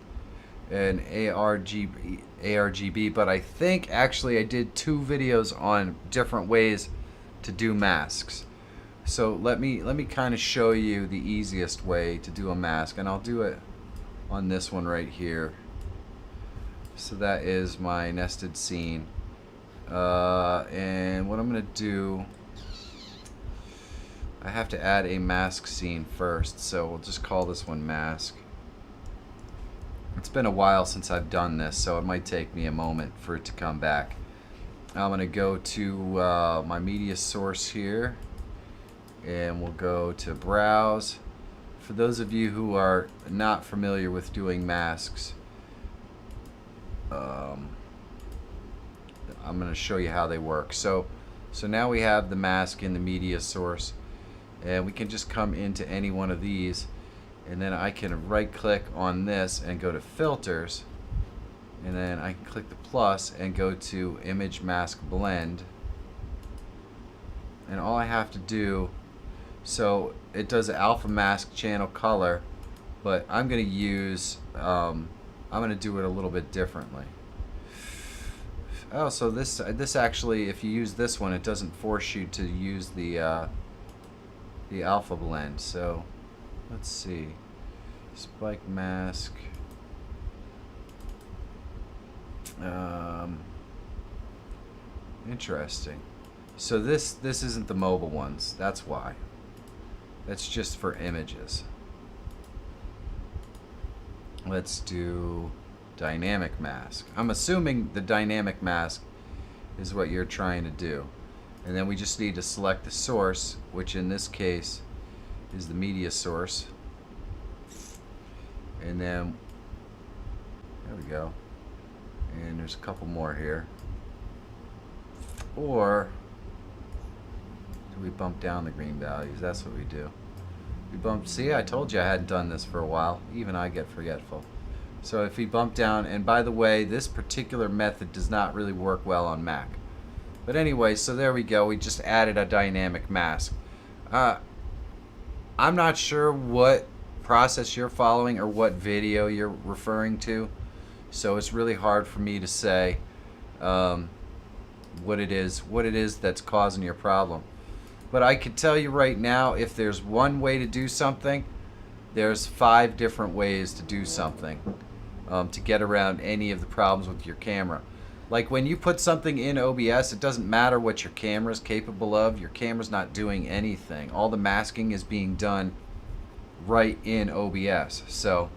an ARGB, but I think actually I did 2 videos on different ways to do masks. So let me kind of show you the easiest way to do a mask, and I'll do it on this one right here. So that is my nested scene, and what I'm gonna do, I have to add a mask scene first, so we'll just call this one mask. It's been a while since I've done this, so it might take me a moment for it to come back. I'm going to go to my media source here, and we'll go to browse. For those of you who are not familiar with doing masks, I'm going to show you how they work. So now we have the mask in the media source, and we can just come into any one of these, and then I can right click on this and go to filters, and then I can click the plus and go to image mask blend, and all I have to do, so it does alpha mask channel color, but I'm going to use I'm going to do it a little bit differently. Oh, so this actually, if you use this one, it doesn't force you to use the alpha blend. So let's see, spike mask, interesting. So this isn't the mobile ones, that's why. That's just for images. Let's do dynamic mask. I'm assuming the dynamic mask is what you're trying to do. And then we just need to select the source, which in this case is the media source. And then, there we go. And there's a couple more here. Or, do we bump down the green values? That's what we do. We bump, see, I told you I hadn't done this for a while. Even I get forgetful. So if we bump down, and by the way, this particular method does not really work well on Mac. But anyway, so there we go. We just added a dynamic mask. I'm not sure what process you're following or what video you're referring to, so it's really hard for me to say what it is that's causing your problem. But I could tell you right now, if there's one way to do something, there's 5 different ways to do something to get around any of the problems with your camera. Like when you put something in OBS, it doesn't matter what your camera is capable of. Your camera's not doing anything. All the masking is being done right in OBS. So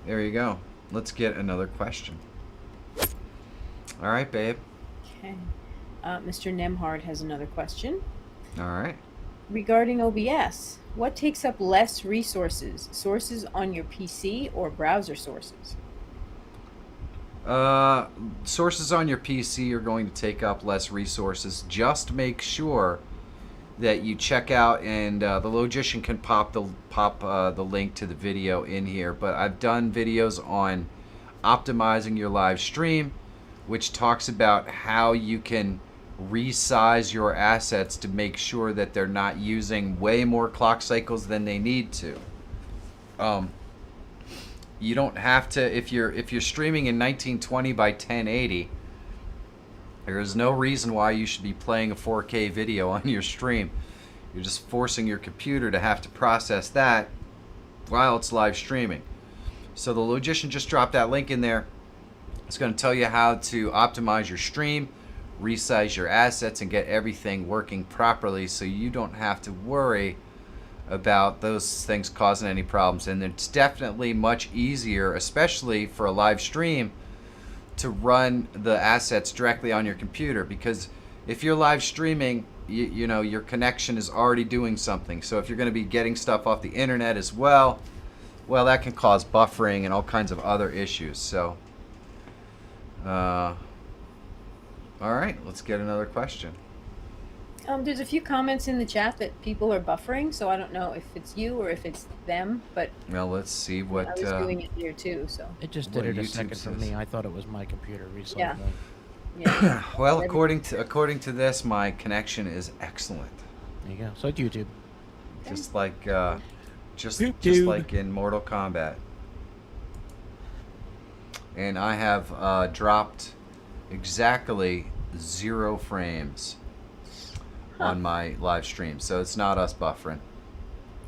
there you go. Let's get another question. All right, babe. Okay. Mr. Nemhard has another question. All right. Regarding OBS, what takes up less resources? Sources on your PC or browser sources? Sources on your PC are going to take up less resources. Just make sure that you check out, and the Logician can pop the link to the video in here. But I've done videos on optimizing your live stream, which talks about how you can resize your assets to make sure that they're not using way more clock cycles than they need to. You don't have to, if you're streaming in 1920 by 1080, there is no reason why you should be playing a 4K video on your stream. You're just forcing your computer to have to process that while it's live streaming. So the Logician just dropped that link in there. It's going to tell you how to optimize your stream, resize your assets, and get everything working properly so you don't have to worry about those things causing any problems. And it's definitely much easier, especially for a live stream, to run the assets directly on your computer, because if you're live streaming you know, your connection is already doing something. So if you're going to be getting stuff off the internet as well, that can cause buffering and all kinds of other issues. So, all right, let's get another question. There's a few comments in the chat that people are buffering, so I don't know if it's you or if it's them, but Well, let's see what. I was doing it here too, so It just What did it a YouTube second for says. me. I thought it was my computer recycling. Yeah. yeah. Well, according to this, my connection is excellent. There you go. So it's YouTube. Just like just YouTube. like in Mortal Kombat. And I have dropped exactly 0 frames on my live stream, so it's not us buffering.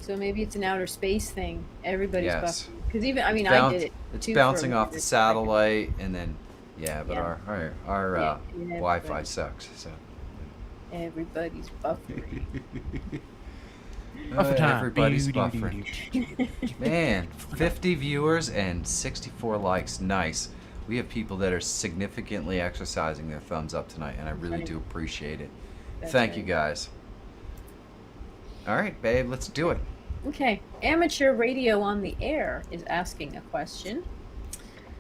So maybe it's an outer space thing. Everybody's Yes. buffering. Because even, I mean, It's I did it It's too. bouncing for a off the minute. satellite, and then but Yeah. our Yeah, Wi-Fi everybody. sucks. So Everybody's buffering. Buffer time. everybody's Doo, doo, doo, buffering. doo. Man, 50 viewers and 64 likes. Nice. We have people that are significantly exercising their thumbs up tonight, and I really Right. do appreciate it. That's Thank right. you, guys. All right, babe, let's do it. Okay. Amateur Radio on the Air is asking a question.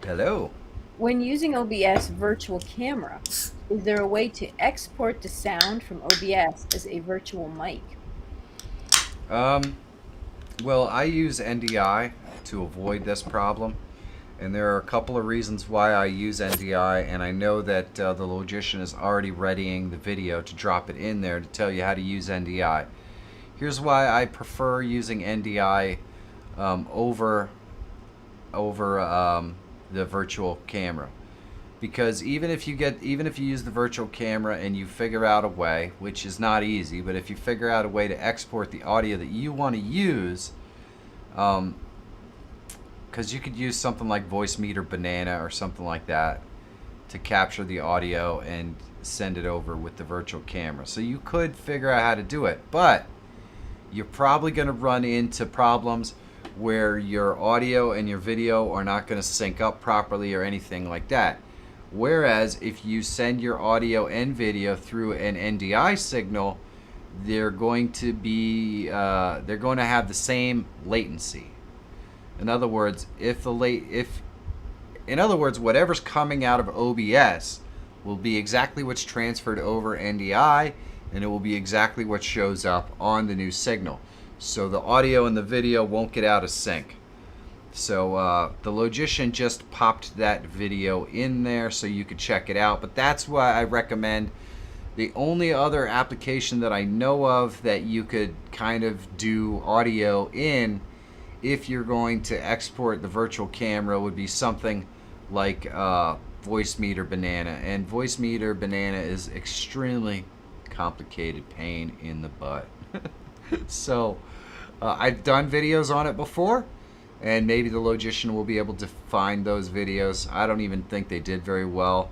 Hello. When using OBS virtual camera, is there a way to export the sound from OBS as a virtual mic? Well, I use NDI to avoid this problem, and there are a couple of reasons why I use NDI, and I know that the Logician is already readying the video to drop it in there to tell you how to use NDI. Here's why I prefer using NDI over the virtual camera. Because even if you use the virtual camera and you figure out a way, which is not easy, but if you figure out a way to export the audio that you want to use, because you could use something like Voicemeeter Banana or something like that to capture the audio and send it over with the virtual camera. So you could figure out how to do it, but you're probably going to run into problems where your audio and your video are not going to sync up properly or anything like that. Whereas if you send your audio and video through an NDI signal, they're going to have the same latency. In other words, whatever's coming out of OBS will be exactly what's transferred over NDI, and it will be exactly what shows up on the new signal. So the audio and the video won't get out of sync. So the Logician just popped that video in there so you could check it out. But that's why I recommend the only other application that I know of that you could kind of do audio in if you're going to export the virtual camera would be something like Voicemeeter Banana. And Voicemeeter Banana is extremely complicated pain in the butt. So I've done videos on it before, and maybe the Logician will be able to find those videos. I don't even think they did very well.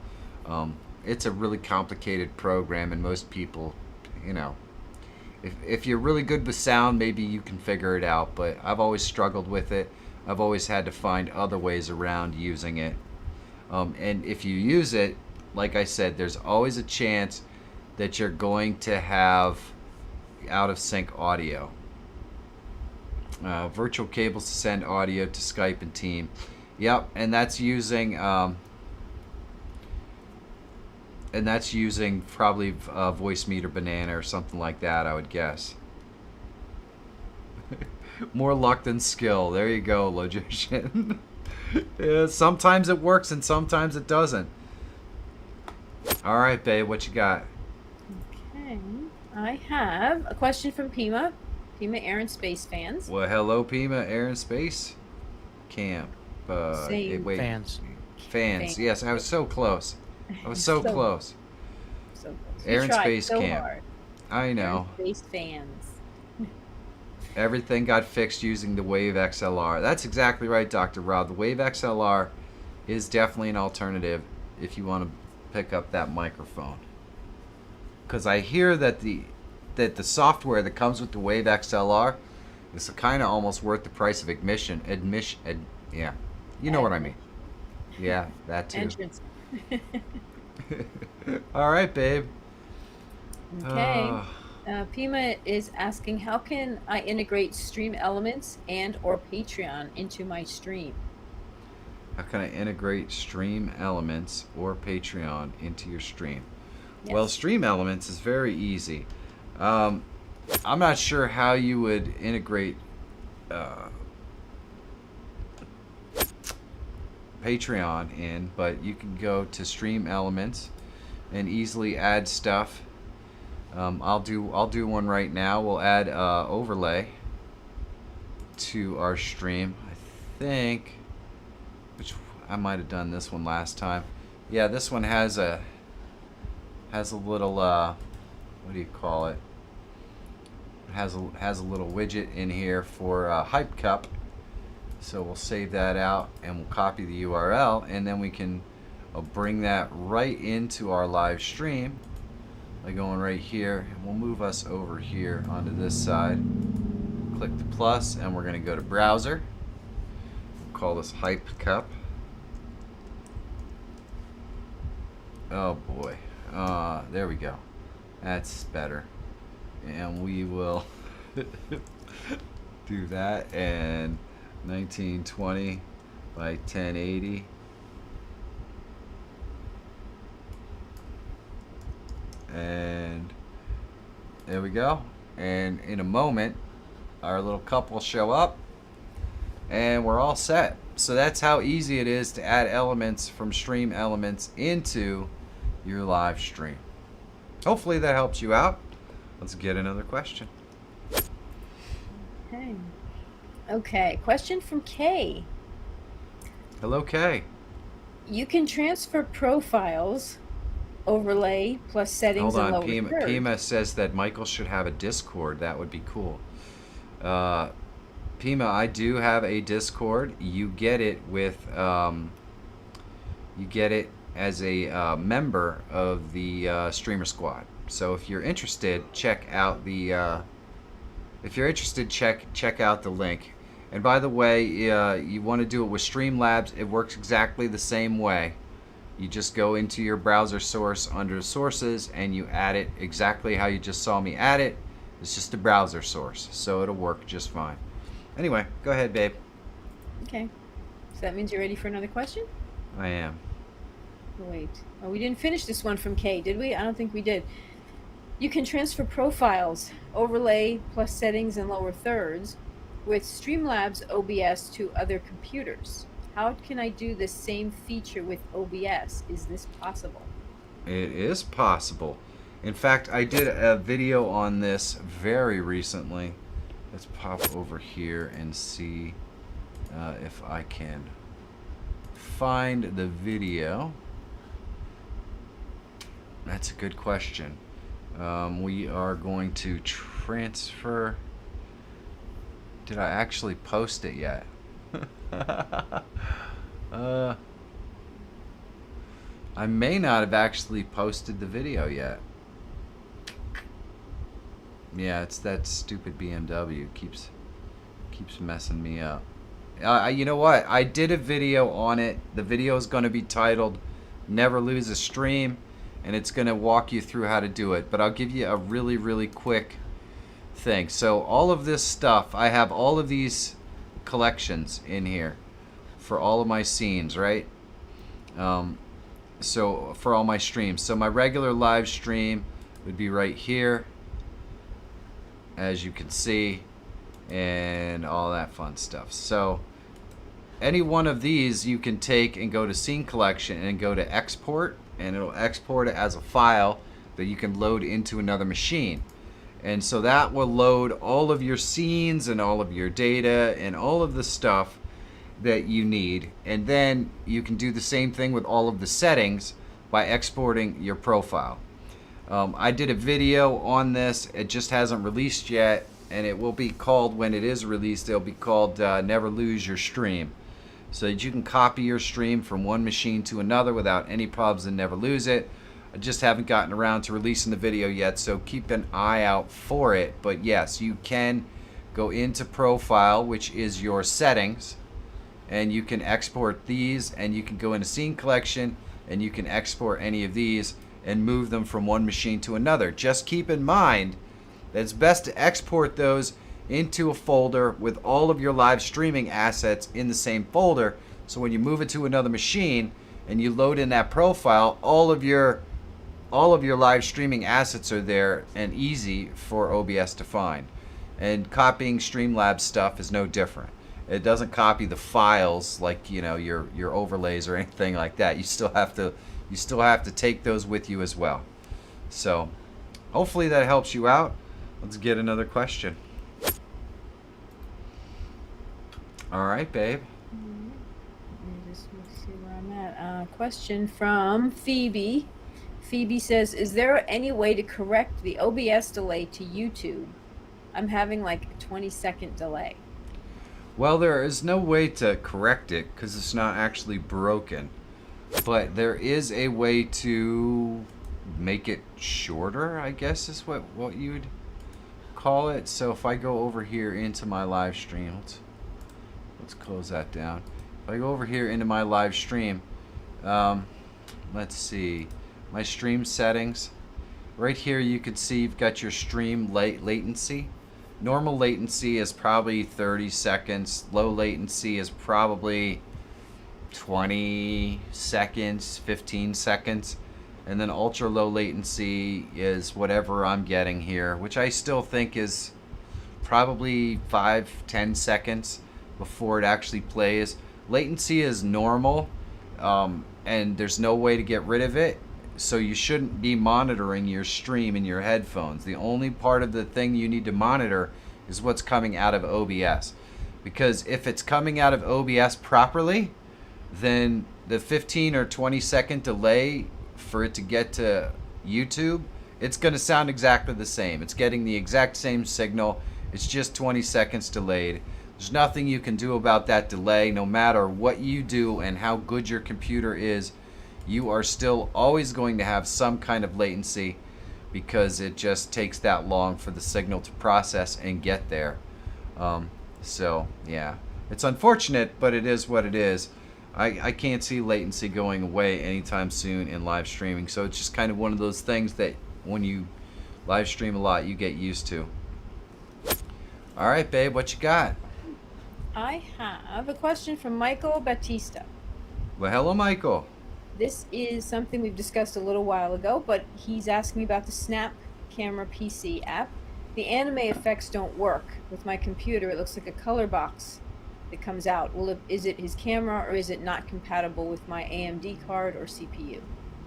It's a really complicated program, and most people, you know, if you're really good with sound, maybe you can figure it out, but I've always struggled with it. I've always had to find other ways around using it. And if you use it, like I said, there's always a chance that you're going to have out of sync audio. Virtual cables to send audio to Skype and Team. Yep, and that's using probably Voicemeeter Banana or something like that, I would guess. More luck than skill. There you go, Logician. Yeah, sometimes it works and sometimes it doesn't. All right, babe, what you got? Okay. I have a question from Pima. Pima, Air and Space fans. Well, hello, Pima, Air and Space Camp. Same. Wait, Fans. fans. Yes, I was so close. I was so close. So close. Air We and tried Space so Camp. hard. I Air know. and Space fans. Everything got fixed using the Wave XLR. That's exactly right, Dr. Rob. The Wave XLR is definitely an alternative if you want to pick up that microphone. Because I hear that the software that comes with the Wave XLR is kind of almost worth the price of admission. Yeah, you know what I mean. Yeah, that too. Entrance. All right, babe. Okay. Uh, Pima is asking, how can I integrate stream elements and or Patreon into my stream? how can I integrate stream elements or Patreon into your stream? Well, Yes. stream elements is very easy. Um, I'm not sure how you would integrate uh, Patreon in, but you can go to stream elements and easily add stuff. I'll do one right now. We'll add overlay to our stream. I think, which I might have done this one last time. Yeah, this one has a little what do you call it? It has a little widget in here for Hype Cup. So we'll save that out and we'll copy the URL, and then we can bring that right into our live stream by going right here, and we'll move us over here onto this side. Click the plus, and we're going to go to browser. We'll call this Hype Cup. Oh boy, there we go. That's better, and we will do that. And 1920 by 1080. And there we go. And in a moment, our little cup will show up and we're all set. So that's how easy it is to add elements from stream elements into your live stream. Hopefully that helps you out. Let's get another question. Okay. Okay. Question from Kay. Hello, Kay. You can transfer profiles, overlay plus settings Hold and on, lower Pima, third. Pima says that Michael should have a Discord. That would be cool. Pima, I do have a Discord. You get it with you get it as a member of the Streamer Squad. So if you're interested, check out the check out the link. And by the way, you want to do it with Streamlabs. It works exactly the same way. You just go into your browser source under sources and you add it exactly how you just saw me add it. It's just a browser source, so it'll work just fine. Anyway, go ahead, babe. Okay. So that means you're ready for another question? I am. Wait. Oh, we didn't finish this one from Kay, did we? I don't think we did. You can transfer profiles, overlay plus settings and lower thirds with Streamlabs OBS to other computers. How can I do the same feature with OBS? Is this possible? It is possible. In fact, I did a video on this very recently. Let's pop over here and see if I can find the video. That's a good question. We are going to transfer. Did I actually post it yet? I may not have actually posted the video yet. Yeah, it's that stupid BMW keeps messing me up. You know what? I did a video on it. The video is going to be titled "Never Lose a Stream," and it's going to walk you through how to do it. But I'll give you a really quick thing. So all of this stuff, I have all of these collections in here for all of my scenes, right? So for all my streams. So my regular live stream would be right here, as you can see, and all that fun stuff. So any one of these you can take and go to scene collection and go to export, and it'll export it as a file that you can load into another machine. And so that will load all of your scenes and all of your data and all of the stuff that you need. And then you can do the same thing with all of the settings by exporting your profile. I did a video on this. It just hasn't released yet, and it will be called, when it is released, it'll be called Never Lose Your Stream. So that you can copy your stream from one machine to another without any problems and never lose it. I just haven't gotten around to releasing the video yet, so keep an eye out for it. But yes, you can go into profile, which is your settings, and you can export these, and you can go into scene collection and you can export any of these, and move them from one machine to another. Just keep in mind that it's best to export those into a folder with all of your live streaming assets in the same folder, so when you move it to another machine and you load in that profile, all of your live streaming assets are there and easy for OBS to find. And copying Streamlabs stuff is no different. It doesn't copy the files like, you know, your overlays or anything like that. You still have to take those with you as well. So hopefully that helps you out. Let's get another question. All right, babe. Let me just see where I'm at. Question from Phoebe. Phoebe says, is there any way to correct the OBS delay to YouTube? I'm having like a 20-second delay. Well, there is no way to correct it because it's not actually broken. But there is a way to make it shorter, I guess is what you would call it. So if I go over here into my live stream, let's close that down. If I go over here into my live stream, let's see, my stream settings. Right here you can see you've got your stream latency. Normal latency is probably 30 seconds. Low latency is probably 20 seconds, 15 seconds. And then ultra low latency is whatever I'm getting here, which I still think is probably 5-10 seconds before it actually plays. Latency is normal, and there's no way to get rid of it. So you shouldn't be monitoring your stream in your headphones. The only part of the thing you need to monitor is what's coming out of OBS. Because if it's coming out of OBS properly, then the 15 or 20 second delay for it to get to YouTube, it's going to sound exactly the same. It's getting the exact same signal. It's just 20 seconds delayed. There's nothing you can do about that delay. No matter what you do and how good your computer is, you are still always going to have some kind of latency because it just takes that long for the signal to process and get there. So yeah, it's unfortunate, but it is what it is. I can't see latency going away anytime soon in live streaming, so it's just kind of one of those things that when you live stream a lot, you get used to. All right, babe, what you got? I have a question from Michael Batista. Well, hello, Michael. This is something we've discussed a little while ago, but he's asking about the Snap Camera PC app. The anime effects don't work with my computer. It looks like a color box that comes out. Is it his camera or is it not compatible with my AMD card or CPU?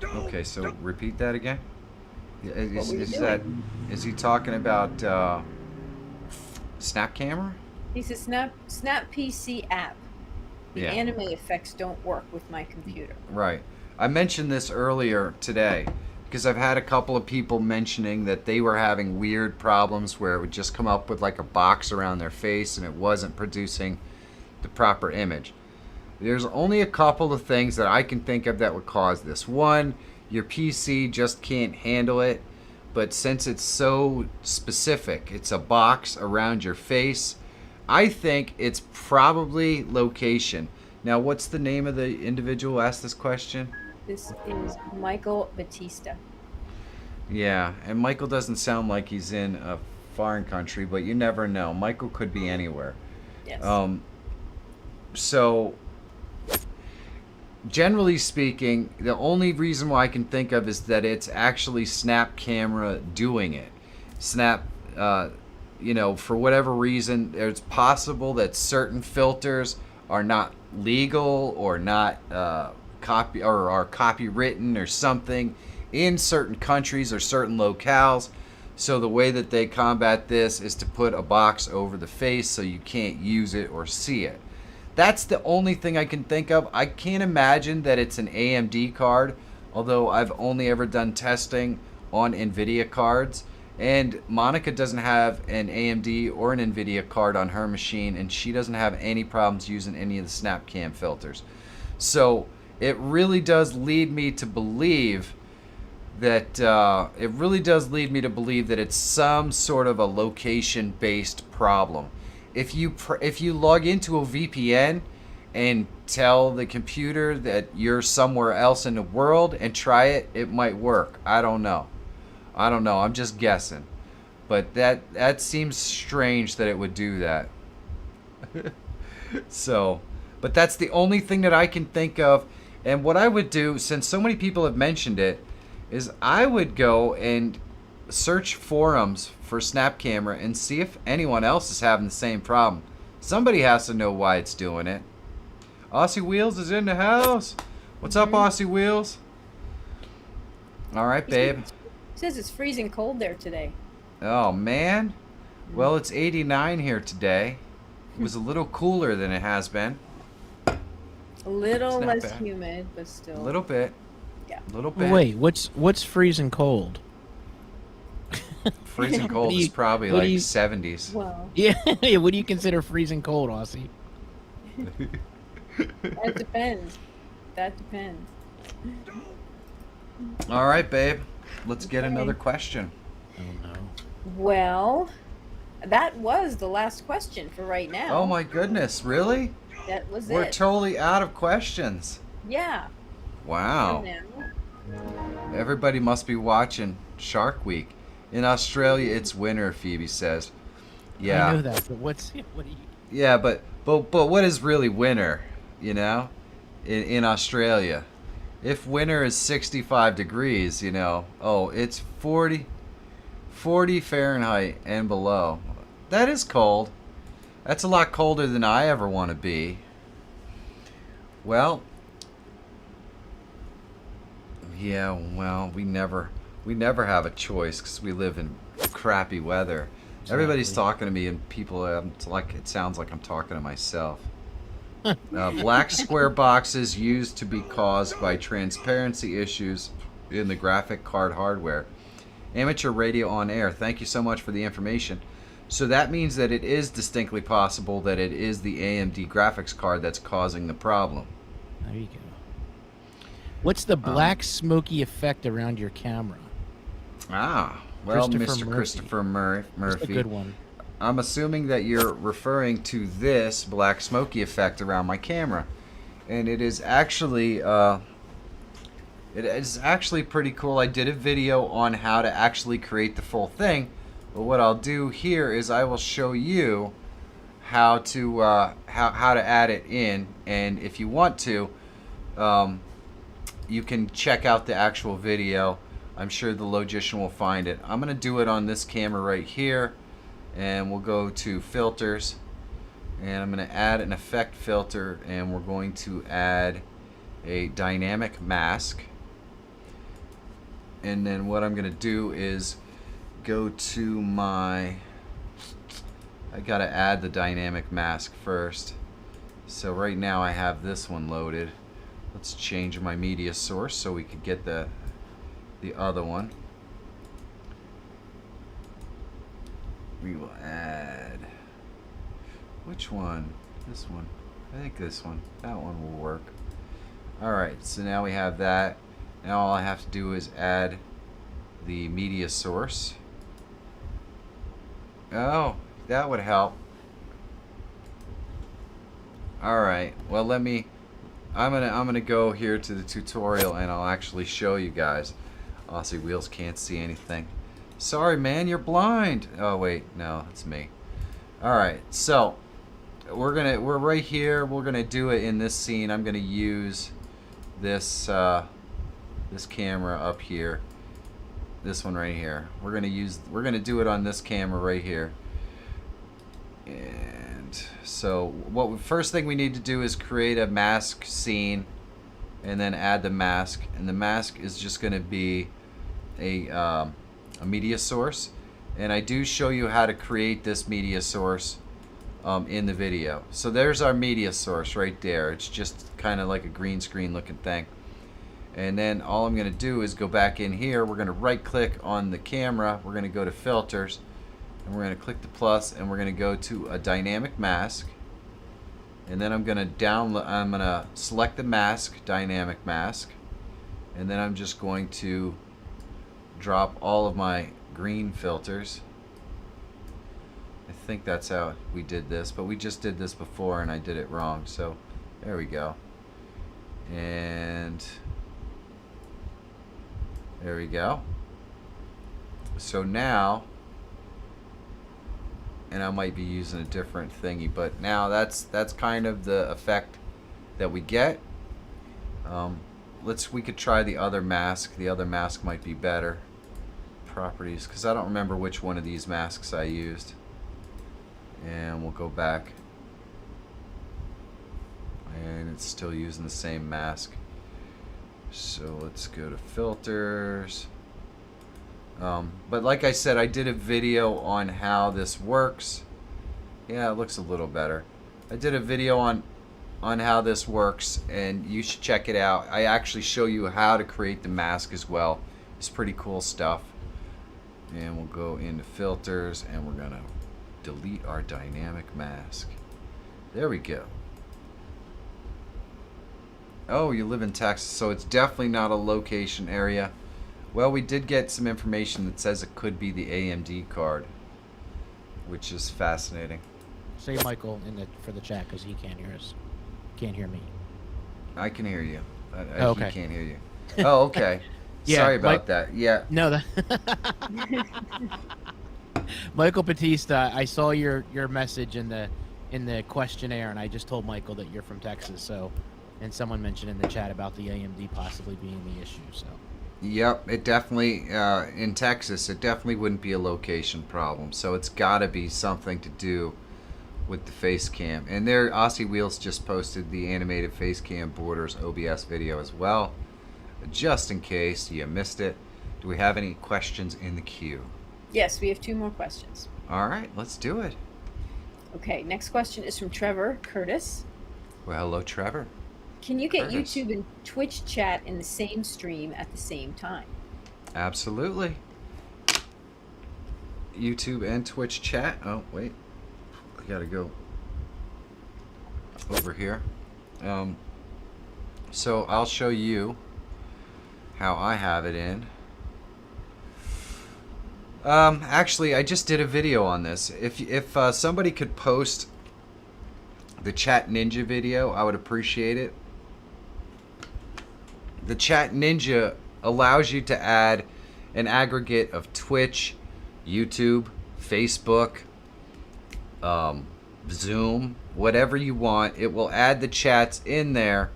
Okay, so repeat that again. Is he talking about Snap Camera? He says Snap PC app. The Yeah. anime effects don't work with my computer. Right. I mentioned this earlier today because I've had a couple of people mentioning that they were having weird problems where it would just come up with like a box around their face and it wasn't producing the proper image. There's only a couple of things that I can think of that would cause this. One, your PC just can't handle it, but since it's so specific, it's a box around your face, I think it's probably location. Now, what's the name of the individual who asked this question? This is Michael Batista. Yeah, and Michael doesn't sound like he's in a foreign country, but you never know. Michael could be anywhere. Yes. So, generally speaking, the only reason why I can think of is that it's actually Snap Camera doing it. Snap, for whatever reason, it's possible that certain filters are not legal or not are copywritten or something in certain countries or certain locales. So the way that they combat this is to put a box over the face so you can't use it or see it. That's the only thing I can think of. I can't imagine that it's an AMD card, although I've only ever done testing on NVIDIA cards. And Monica doesn't have an AMD or an NVIDIA card on her machine, and she doesn't have any problems using any of the SnapCam filters. So it really does lead me to believe that it's some sort of a location-based problem. If you log into a VPN and tell the computer that you're somewhere else in the world and try it, it might work. I don't know. I'm just guessing. But that seems strange that it would do that. So, but that's the only thing that I can think of. And what I would do, since so many people have mentioned it, is I would go and search forums for Snap Camera and see if anyone else is having the same problem. Somebody has to know why it's doing it. Aussie Wheels is in the house. What's up, Aussie Wheels? All right, babe. It says it's freezing cold there today. Oh, man. Well, it's 89 here today. It was a little cooler than it has been. A little It's not less bad. humid, but still. A little bit. Yeah. A little bit. Wait, what's freezing cold? Freezing cold do you- is probably what do like you- 70s. Well, Yeah, what do you consider freezing cold, Aussie? that depends. That depends. All right, babe. Let's get Okay. another question. Oh no. Well, that was the last question for right now. Oh my goodness, really? That was We're it. totally out of questions. Yeah. Wow. For now. Everybody must be watching Shark Week. In Australia, it's winter, Phoebe says. I Yeah. know that, but what do you? Yeah, but what is really winter, you know? In Australia. If winter is 65 degrees, you know, oh, it's 40 Fahrenheit and below. That is cold. That's a lot colder than I ever want to be. Well, yeah, well, we never have a choice because we live in crappy weather. Everybody's Exactly. talking to me, and people, it sounds like I'm talking to myself. Black square boxes used to be caused by transparency issues in the graphic card hardware. Amateur radio on air. Thank you so much for the information. So that means that it is distinctly possible that it is the AMD graphics card that's causing the problem. There you go. What's the black smoky effect around your camera? Ah, well, Christopher Mr. Murphy. Christopher That's Murphy. a good one. I'm assuming that you're referring to this black smoky effect around my camera, and it is actually pretty cool. I did a video on how to actually create the full thing, but what I'll do here is I will show you how to add it in, and if you want to, you can check out the actual video. I'm sure the logician will find it. I'm gonna do it on this camera right here. And we'll go to filters, and I'm going to add an effect filter, and we're going to add a dynamic mask. And then what I'm going to do is go to I got to add the dynamic mask first. So right now I have this one loaded. Let's change my media source so we could get the other one. We will add, which one? This one. I think this one. That one will work. Alright, so now we have that. Now all I have to do is add the media source. Oh, that would help. Alright, well I'm gonna go here to the tutorial and I'll actually show you guys. Aussie Wheels can't see anything. Sorry, man, you're blind. Oh wait, no, it's me. All right, so we're right here. We're gonna do it in this scene. I'm gonna use this this camera up here. This one right here. We're gonna do it on this camera right here. And so first thing we need to do is create a mask scene, and then add the mask. And the mask is just gonna be a media source, and I do show you how to create this media source in the video. So there's our media source right there. It's just kind of like a green screen looking thing, and then all I'm going to do is go back in here. We're going to right click on the camera, we're going to go to filters, and we're going to click the plus, and we're going to go to a dynamic mask, and then I'm going to select the mask, dynamic mask, and then I'm just going to drop all of my green filters. I think that's how we did this, but we just did this before and I did it wrong, so there we go. And there we go. So now, and I might be using a different thingy, but now that's kind of the effect that we get. We could try the other mask. The other mask might be better. Properties, because I don't remember which one of these masks I used. And we'll go back. And it's still using the same mask. So let's go to filters. But like I said, I did a video on how this works. Yeah, it looks a little better. I did a video on how this works, and you should check it out. I actually show you how to create the mask as well. It's pretty cool stuff. And we'll go into filters, and we're gonna delete our dynamic mask. There we go. Oh, you live in Texas, so it's definitely not a location area. Well, we did get some information that says it could be the AMD card, which is fascinating. Say Michael for the chat, because he can't hear us. Can't hear me. I can hear you. Okay. He can't hear you. Oh, okay. Yeah, Sorry about that. Yeah. No, Michael Batista, I saw your message in the questionnaire, and I just told Michael that you're from Texas. So, and someone mentioned in the chat about the AMD possibly being the issue. So. Yep, it definitely in Texas. It definitely wouldn't be a location problem. So it's got to be something to do with the face cam. And there, Aussie Wheels just posted the animated face cam borders OBS video as well, just in case you missed it. Do we have any questions in the queue? Yes, we have 2 more questions. All right, let's do it. Okay, next question is from Trevor Curtis. Well, hello, Trevor. Can you get Curtis. YouTube and Twitch chat in the same stream at the same time? Absolutely. YouTube and Twitch chat. Oh, wait. I gotta go over here. So I'll show you how I have it in. Actually, I just did a video on this. If somebody could post the Chat Ninja video, I would appreciate it. The Chat Ninja allows you to add an aggregate of Twitch, YouTube, Facebook, Zoom, whatever you want. It will add the chats in there,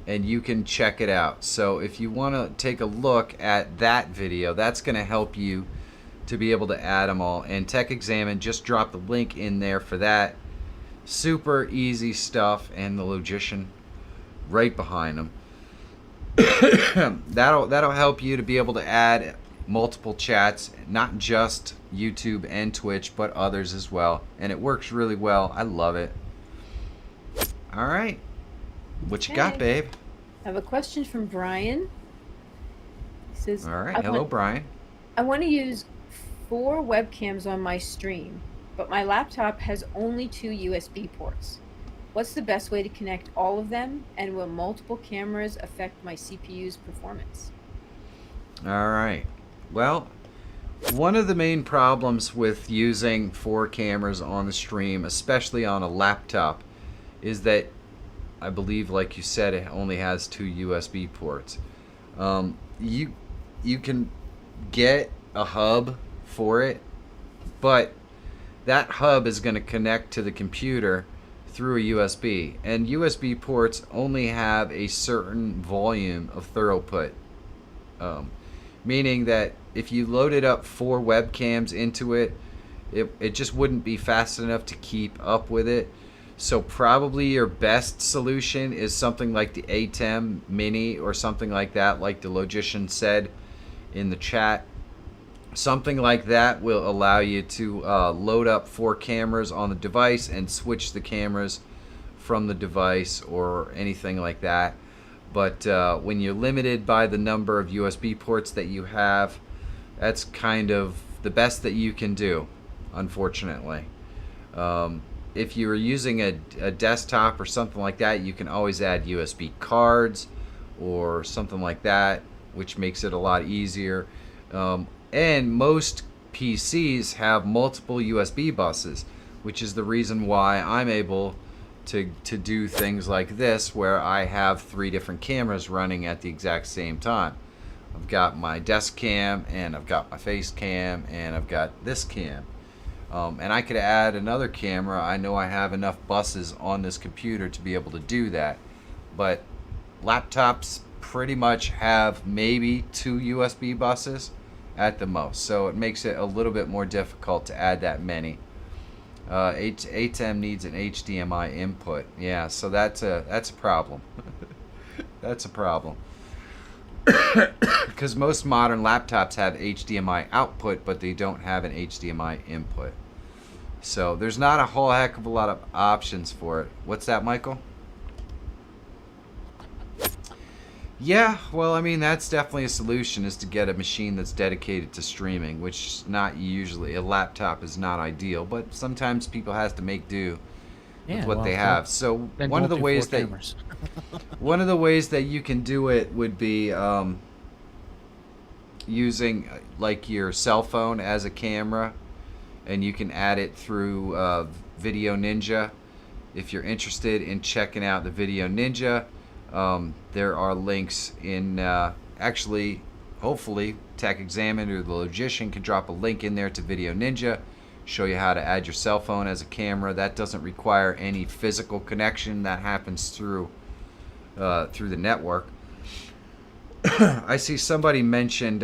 and you can check it out. So if you want to take a look at that video, that's going to help you to be able to add them all. And Tech Examine just dropped the link in there for that. Super easy stuff, and the Logician right behind them. that'll help you to be able to add multiple chats, not just YouTube and Twitch, but others as well. And it works really well. I love it. All right. What you got, babe? I have a question from Brian. He says, All right. Hello, Brian. I want to use 4 webcams on my stream, but my laptop has only 2 USB ports. What's the best way to connect all of them, and will multiple cameras affect my CPU's performance? All right. Well, one of the main problems with using 4 cameras on the stream, especially on a laptop, is that I believe, like you said, it only has 2 USB ports. You can get a hub for it, but that hub is going to connect to the computer through a USB, and USB ports only have a certain volume of throughput, meaning that if you loaded up 4 webcams into it, it just wouldn't be fast enough to keep up with it. So probably your best solution is something like the ATEM Mini or something like that, like the Logician said in the chat. Something like that will allow you to load up 4 cameras on the device and switch the cameras from the device or anything like that. But when you're limited by the number of USB ports that you have, that's kind of the best that you can do, unfortunately. If you're using a desktop or something like that, you can always add USB cards or something like that, which makes it a lot easier. And most PCs have multiple USB buses, which is the reason why I'm able to do things like this, where I have 3 different cameras running at the exact same time. I've got my desk cam, and I've got my face cam, and I've got this cam. And I could add another camera. I know I have enough buses on this computer to be able to do that. But laptops pretty much have maybe 2 USB buses at the most. So it makes it a little bit more difficult to add that many. ATEM needs an HDMI input. Yeah, so that's a problem. That's a problem. Because most modern laptops have HDMI output, but they don't have an HDMI input. So there's not a whole heck of a lot of options for it. What's that, Michael? Yeah, well, I mean, that's definitely a solution, is to get a machine that's dedicated to streaming, which not usually, a laptop is not ideal, but sometimes people have to make do with what they have. So one of the ways that one of the ways that you can do it would be using like your cell phone as a camera, and you can add it through Video Ninja. If you're interested in checking out the Video Ninja, there are links in actually, hopefully Tech Examiner or the Logician can drop a link in there to Video Ninja, show you how to add your cell phone as a camera. That doesn't require any physical connection. That happens through the network. I see somebody mentioned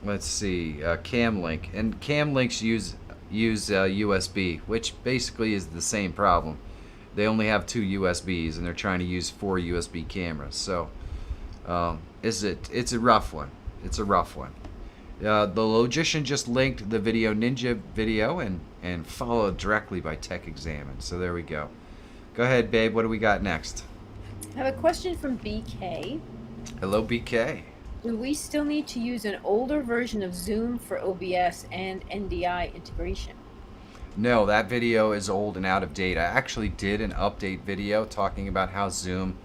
let's see, Camlink, and Camlinks use USB, which basically is the same problem. They only have 2 USBs, and they're trying to use 4 USB cameras. So, it's a rough one. It's a rough one. The Logician just linked the Video Ninja video and followed directly by Tech Examine. So there we go. Go ahead, babe. What do we got next? I have a question from BK. Hello, BK. Do we still need to use an older version of Zoom for OBS and NDI integration? No, that video is old and out of date. I actually did an update video talking about how Zoom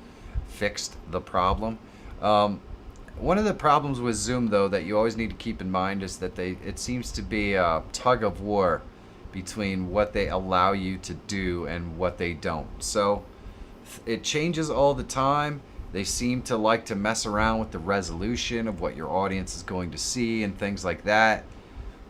fixed the problem. One of the problems with Zoom, though, that you always need to keep in mind is that it seems to be a tug of war between what they allow you to do and what they don't. So it changes all the time. They seem to like to mess around with the resolution of what your audience is going to see and things like that.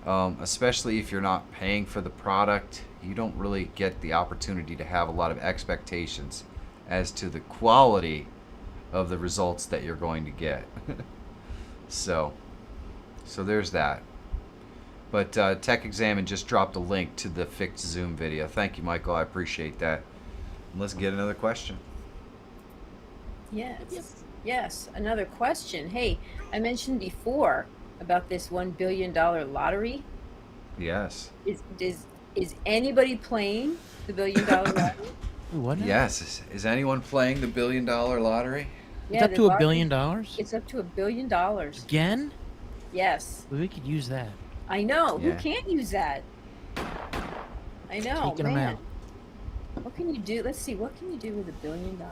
Especially if you're not paying for the product, you don't really get the opportunity to have a lot of expectations as to the quality of the results that you're going to get. so there's that. But Tech Examine just dropped a link to the fixed Zoom video. Thank you, Michael. I appreciate that. Let's get another question. Yes. Another question. Hey, I mentioned before about this $1 billion lottery. Yes. Is anybody playing the $1 billion lottery? What? Yes. Is anyone playing the $1 billion lottery? It's up to $1 billion? It's up to $1 billion. Again? Yes. Well, we could use that. I know. Yeah. Who can't use that? I know, Taking them out. What can you do? Let's see. What can you do with $1 billion?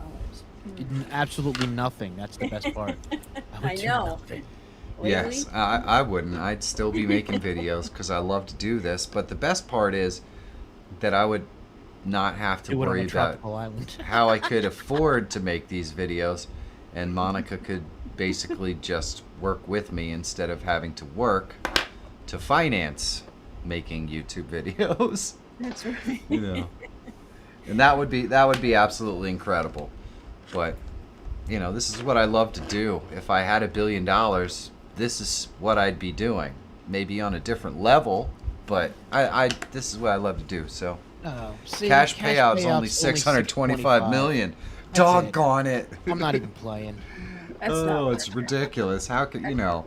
Absolutely nothing. That's the best part. I know. Really? Yes, I wouldn't. I'd still be making videos because I love to do this. But the best part is that I would not have to worry about how I could afford to make these videos, and Monica could basically just work with me instead of having to work to finance making YouTube videos. That's right. You know, and that would be absolutely incredible. But you know, this is what I love to do. If I had $1 billion, this is what I'd be doing. Maybe on a different level, but this is what I love to do. So cash payout's only $625 million. Doggone it. I'm not even playing. It's ridiculous. How could you know?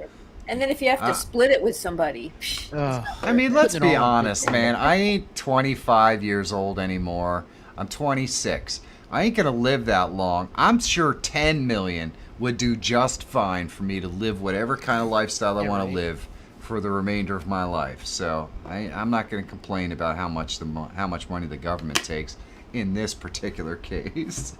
And then if you have to split it with somebody. I mean, let's be honest, man. I ain't 25 years old anymore. I'm 26. I ain't gonna live that long. I'm sure 10 million would do just fine for me to live whatever kind of lifestyle I want to live for the remainder of my life. So I'm not gonna complain about how much money the government takes in this particular case.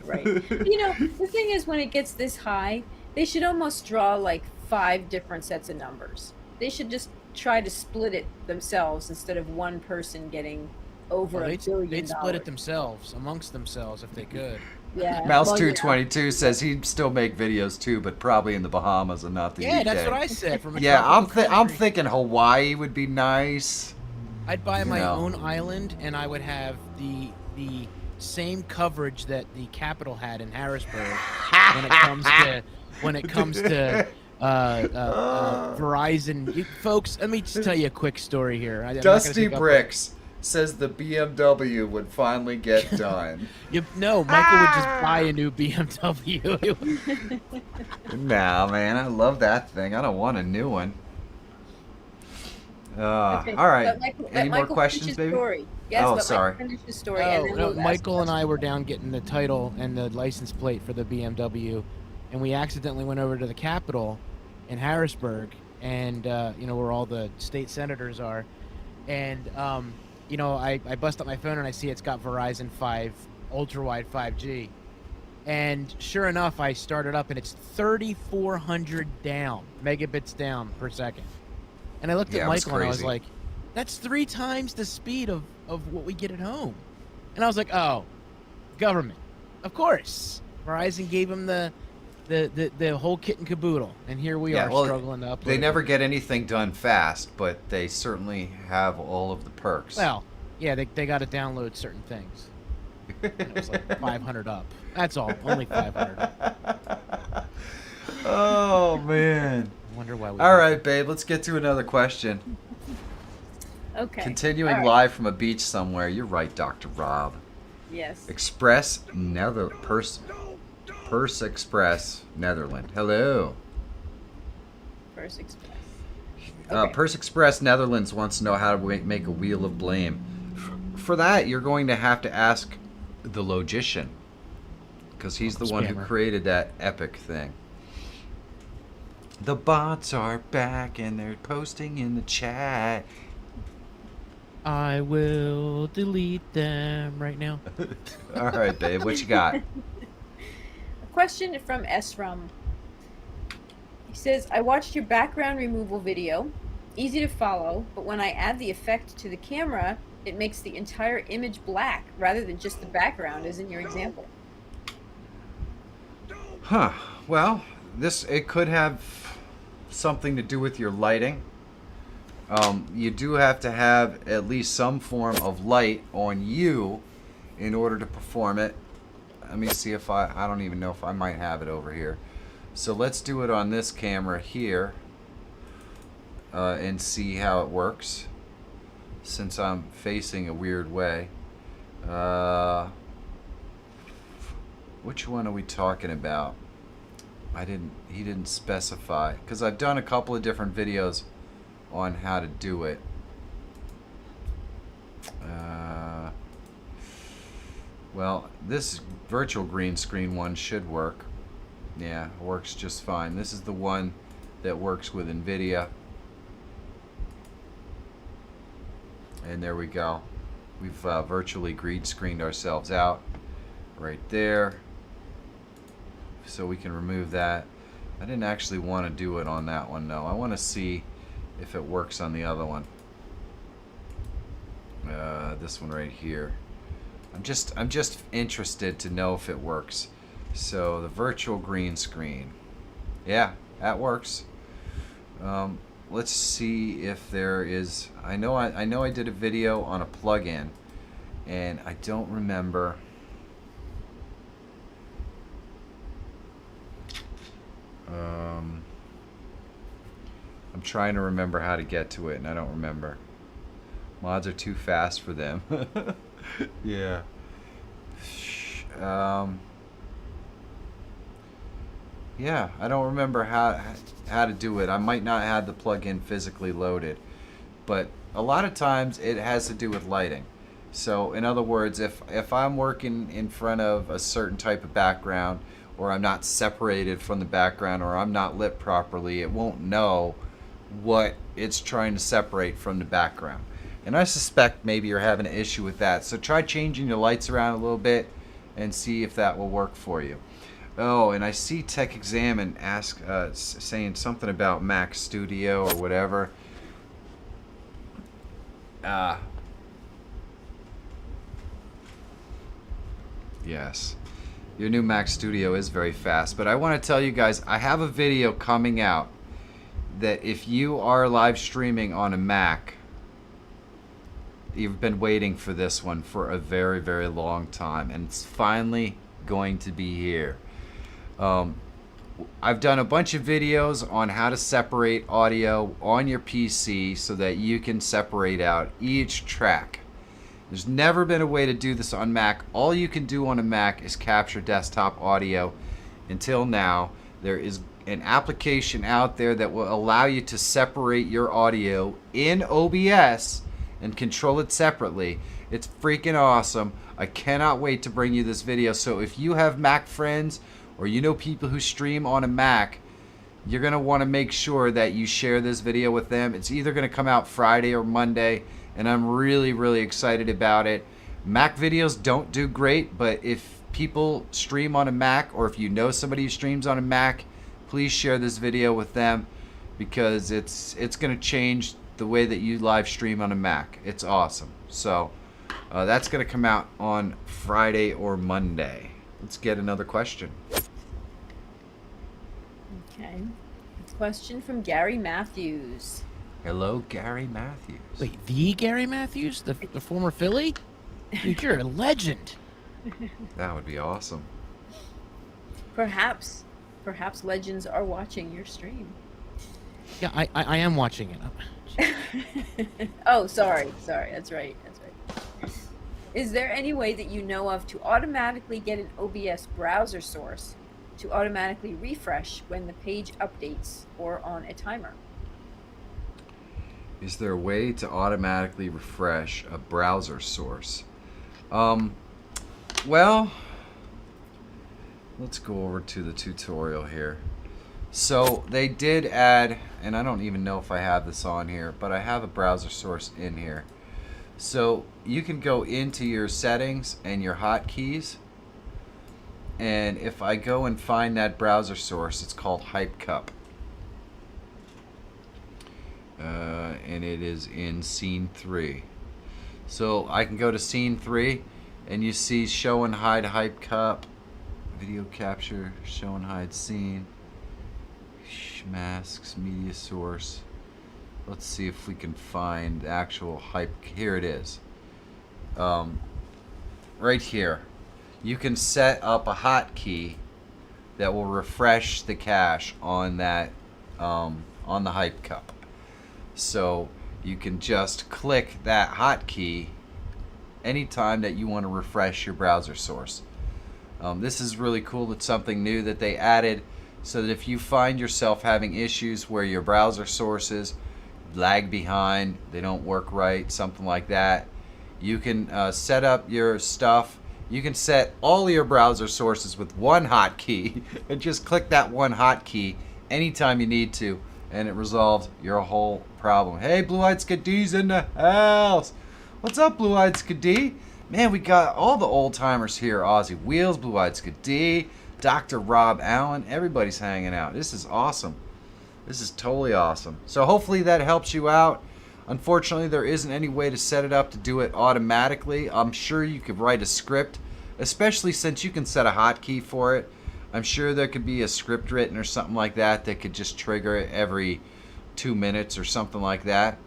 Right. You know, the thing is, when it gets this high, they should almost draw like 5 different sets of numbers. They should just try to split it themselves instead of one person getting over Well, $1 billion. they'd split it themselves, amongst themselves, if they could. Yeah. Mouse well, 222 says he'd still make videos too, but probably in the Bahamas and not the UK. Yeah, that's what I said. From a Yeah, tropical I'm country. thinking Hawaii would be nice. I'd buy my know. own island, and I would have the same coverage that the Capitol had in Harrisburg when it comes to Verizon. Folks, let me just tell you a quick story here. I'm not gonna Dusty take up- Bricks says the BMW would finally get done. No, Michael would just buy a new BMW. Nah, man, I love that thing. I don't want a new one. Okay, all right. let Michael- let Any more Michael questions, finish his baby? Story. Yes, Oh, let sorry. Michael finish his story, and then No, we'll ask Michael and I questions. were down getting the title and the license plate for the BMW, and we accidentally went over to the Capitol in Harrisburg, and where all the state senators are, and I bust up my phone and I see it's got Verizon 5 ultra wide 5G, and sure enough, I started up and it's 3,400 megabits down per second, and I looked Yeah, at it was Michael and I was crazy. like, that's 3 times the speed of what we get at home. And I was like, oh, government. Of course. Verizon gave him the whole kit and caboodle. And here we Yeah, are well, struggling to upload. They it. never get anything done fast, but they certainly have all of the perks. Well, yeah, they got to download certain things. And it was like 500 up. That's all. Only 500. Oh, man. I wonder why we. All right, babe, let's get to another question. Okay. Continuing All right. live from a beach somewhere. You're right, Dr. Rob. Yes. Purse Express, Netherlands. Hello. First Express. Okay. Purse Express, Netherlands wants to know how to make a wheel of blame. For that, you're going to have to ask the Logician, because he's the one who Spammer. created that epic thing. The bots are back and they're posting in the chat. I will delete them right now. All right, babe, what you got? A question from Esram. He says, I watched your background removal video. Easy to follow, but when I add the effect to the camera, it makes the entire image black rather than just the background, as in your example. Huh. Well, it could have something to do with your lighting. You do have to have at least some form of light on you in order to perform it. Let me see if I don't even know if I might have it over here. So let's do it on this camera here and see how it works, since I'm facing a weird way. Which one are we talking about? He didn't specify, because I've done a couple of different videos on how to do it. Well, this virtual green screen one should work. Yeah, it works just fine. This is the one that works with NVIDIA. And there we go. We've virtually green screened ourselves out right there. So we can remove that. I didn't actually want to do it on that one, though. I want to see if it works on the other one. This one right here. I'm just interested to know if it works. So the virtual green screen. Yeah, that works. Let's see if there is. I know I did a video on a plugin, and I don't remember. I'm trying to remember how to get to it, and I don't remember. Mods are too fast for them. Yeah. Yeah, I don't remember how to do it. I might not have the plugin physically loaded, but a lot of times it has to do with lighting. So in other words, if I'm working in front of a certain type of background, or I'm not separated from the background, or I'm not lit properly, it won't know what it's trying to separate from the background. And I suspect maybe you're having an issue with that. So try changing your lights around a little bit and see if that will work for you. Oh, and I see Tech Examine saying something about Mac Studio or whatever. Yes. Your new Mac Studio is very fast. But I want to tell you guys, I have a video coming out that if you are live streaming on a Mac, you've been waiting for this one for a very, very long time. And it's finally going to be here. I've done a bunch of videos on how to separate audio on your PC so that you can separate out each track. There's never been a way to do this on Mac. All you can do on a Mac is capture desktop audio. Until now, there is an application out there that will allow you to separate your audio in OBS and control it separately. It's freaking awesome. I cannot wait to bring you this video. So if you have Mac friends or you know people who stream on a Mac, you're going to want to make sure that you share this video with them. It's either going to come out Friday or Monday, and I'm really, really excited about it. Mac videos don't do great, but if people stream on a Mac, or if you know somebody who streams on a Mac, please share this video with them, because it's going to change the way that you live stream on a Mac. It's awesome. So that's going to come out on Friday or Monday. Let's get another question. Okay. Question from Gary Matthews. Hello, Gary Matthews. Wait, the Gary Matthews, the former Philly? Dude, you're a legend. That would be awesome. Perhaps legends are watching your stream. Yeah, I am watching it. Oh, sorry. That's right. Is there any way that you know of to automatically get an OBS browser source to automatically refresh when the page updates or on a timer? Is there a way to automatically refresh a browser source? Well, let's go over to the tutorial here. So they did add, and I don't even know if I have this on here, but I have a browser source in here. So you can go into your settings and your hotkeys, and if I go and find that browser source, it's called HypeCup. And it is in scene 3. So I can go to scene 3, and you see show and hide HypeCup, video capture, show and hide scene, masks, media source. Let's see if we can find the actual hype. Here it is. Right here. You can set up a hotkey that will refresh the cache on that on the HypeCup. So you can just click that hotkey anytime that you want to refresh your browser source. This is really cool. It's something new that they added, so that if you find yourself having issues where your browser sources lag behind, they don't work right, something like that, you can set up your stuff. You can set all your browser sources with one hotkey and just click that one hotkey anytime you need to, and it resolves your whole problem. Hey, Blue-Eyed Skaddee's in the house. What's up, Blue-Eyed Skaddee? Man, we got all the old timers here. Ozzy Wheels, Blue-Eyed Skaddee, Dr. Rob Allen. Everybody's hanging out. This is awesome. This is totally awesome. So hopefully that helps you out. Unfortunately, there isn't any way to set it up to do it automatically. I'm sure you could write a script, especially since you can set a hotkey for it. I'm sure there could be a script written or something like that that could just trigger it every 2 minutes or something like that.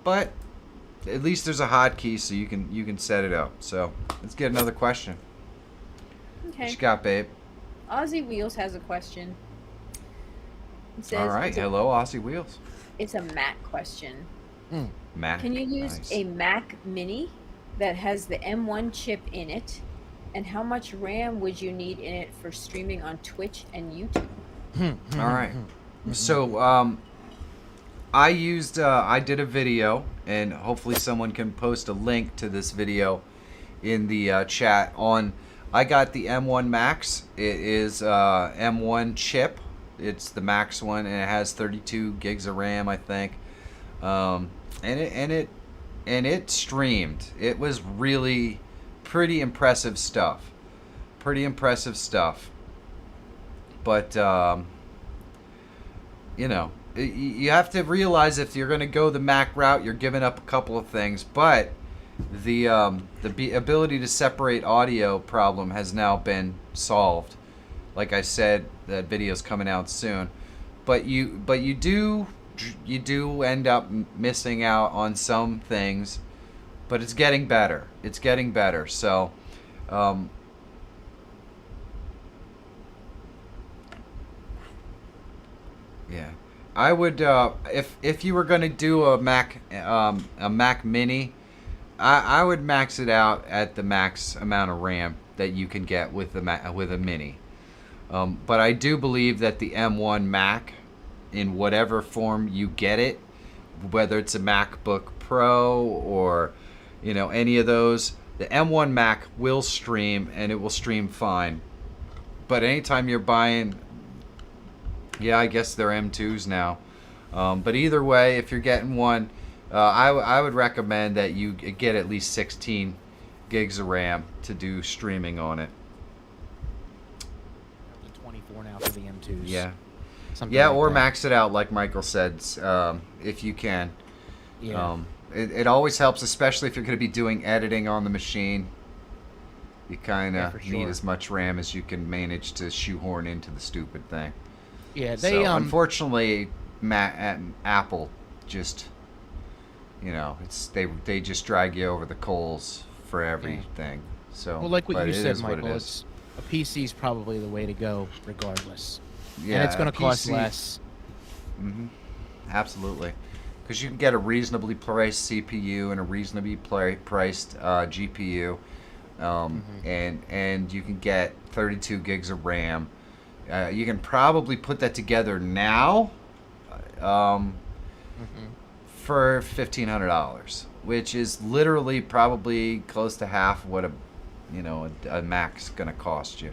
But at least there's a hotkey, so you can set it up. So let's get another question. Okay. What you got, babe? Ozzy Wheels has a question. It says, All right. Hello, Aussie Wheels. It's a Mac question. Mac. Can you use Nice. a Mac Mini that has the M1 chip in it? And how much RAM would you need in it for streaming on Twitch and YouTube? All right. So I did a video, and hopefully someone can post a link to this video in the chat on. I got the M1 Max. It is M1 chip. It's the Max one, and it has 32 gigs of RAM, I think. And it streamed. It was really pretty impressive stuff. But you know, you have to realize if you're going to go the Mac route, you're giving up a couple of things. But the ability to separate audio problem has now been solved. Like I said, that video's coming out soon, but you do end up missing out on some things, but it's getting better. It's getting better. So, yeah, I would if you were going to do a Mac Mini, I would max it out at the max amount of RAM that you can get with with a Mini. But I do believe that the M1 Mac, in whatever form you get it, whether it's a MacBook Pro or any of those, the M1 Mac will stream, and it will stream fine. But anytime you're buying, yeah, I guess they're M2s now. But either way, if you're getting one, I would recommend that you get at least 16 gigs of RAM to do streaming on it. 24 now for the M2s. Yeah. Something Yeah, like or that. max it out like Michael said, if you can. Yeah. It always helps, especially if you're going to be doing editing on the machine. You kind of for sure. need as much RAM as you can manage to shoehorn into the stupid thing. Yeah, they So unfortunately, Apple just, they just drag you over the coals for everything. So, well, like what but you it said, is what Michael, it is. a PC is probably the way to go, regardless. Yeah, And it's going to cost PC less. Mm-hmm. Absolutely. Because you can get a reasonably priced CPU and a reasonably priced GPU, and you can get 32 gigs of RAM. You can probably put that together now for $1,500, which is literally probably close to half what a Mac's going to cost you.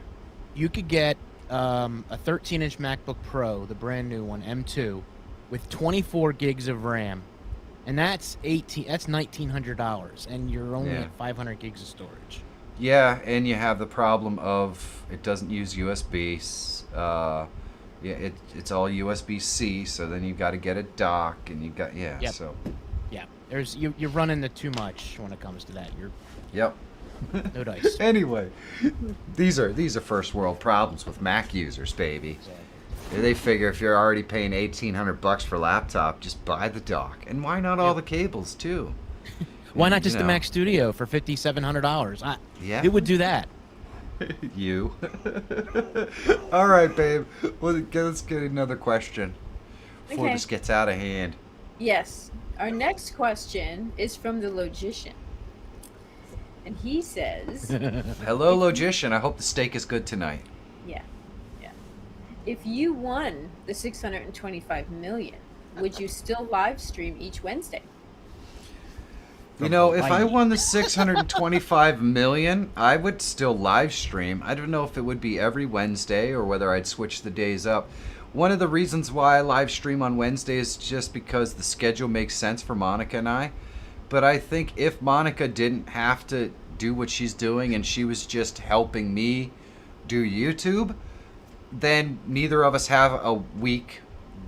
You could get a 13-inch MacBook Pro, the brand new one, M2, with 24 gigs of RAM, and that's $1,900, and you're only Yeah. at 500 gigs of storage. Yeah, and you have the problem of it doesn't use USB. It's all USB-C, so then you've got to get a dock, and Yep. so Yeah, you're running the too much when it comes to that. You're yep. no dice. Anyway, these are first world problems with Mac users, baby. They figure if you're already paying $1,800 for a laptop, just buy the dock, and why not all the cables too? Why not just You the know. Mac Studio for $5,700? Yeah. It would do that. You. All right, babe. Well, let's get another question before Okay. this gets out of hand. Yes. Our next question is from the Logician. And he says, Hello, Logician. I hope the steak is good tonight. yeah. If you won the 625 million, would you still live stream each Wednesday? If I won the 625 million, I would still live stream. I don't know if it would be every Wednesday or whether I'd switch the days up. One of the reasons why I live stream on Wednesday is just because the schedule makes sense for Monica and I. But I think if Monica didn't have to do what she's doing and she was just helping me do YouTube, then neither of us have a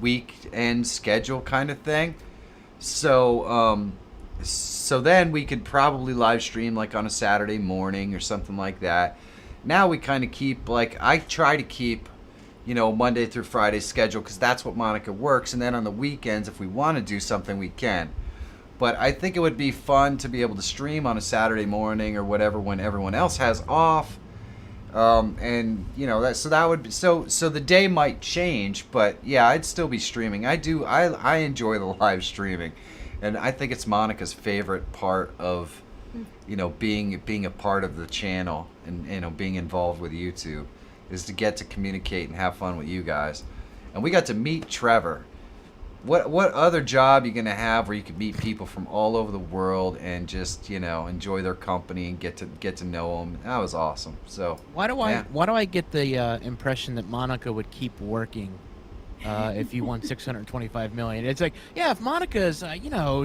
weekend schedule kind of thing. So then we could probably live stream like on a Saturday morning or something like that. Now we kind of keep, like, I try to keep, Monday through Friday schedule because that's what Monica works. And then on the weekends, if we want to do something, we can. But I think it would be fun to be able to stream on a Saturday morning or whatever when everyone else has off. And that would be, so the day might change, but yeah, I'd still be streaming. I enjoy the live streaming, and I think it's Monica's favorite part of being a part of the channel and being involved with YouTube is to get to communicate and have fun with you guys. And we got to meet Trevor. What other job you gonna have where you can meet people from all over the world and just enjoy their company and get to know them? That was awesome. So Why do yeah. I get the impression that Monica would keep working if you won 625 million? It's like, yeah, if Monica's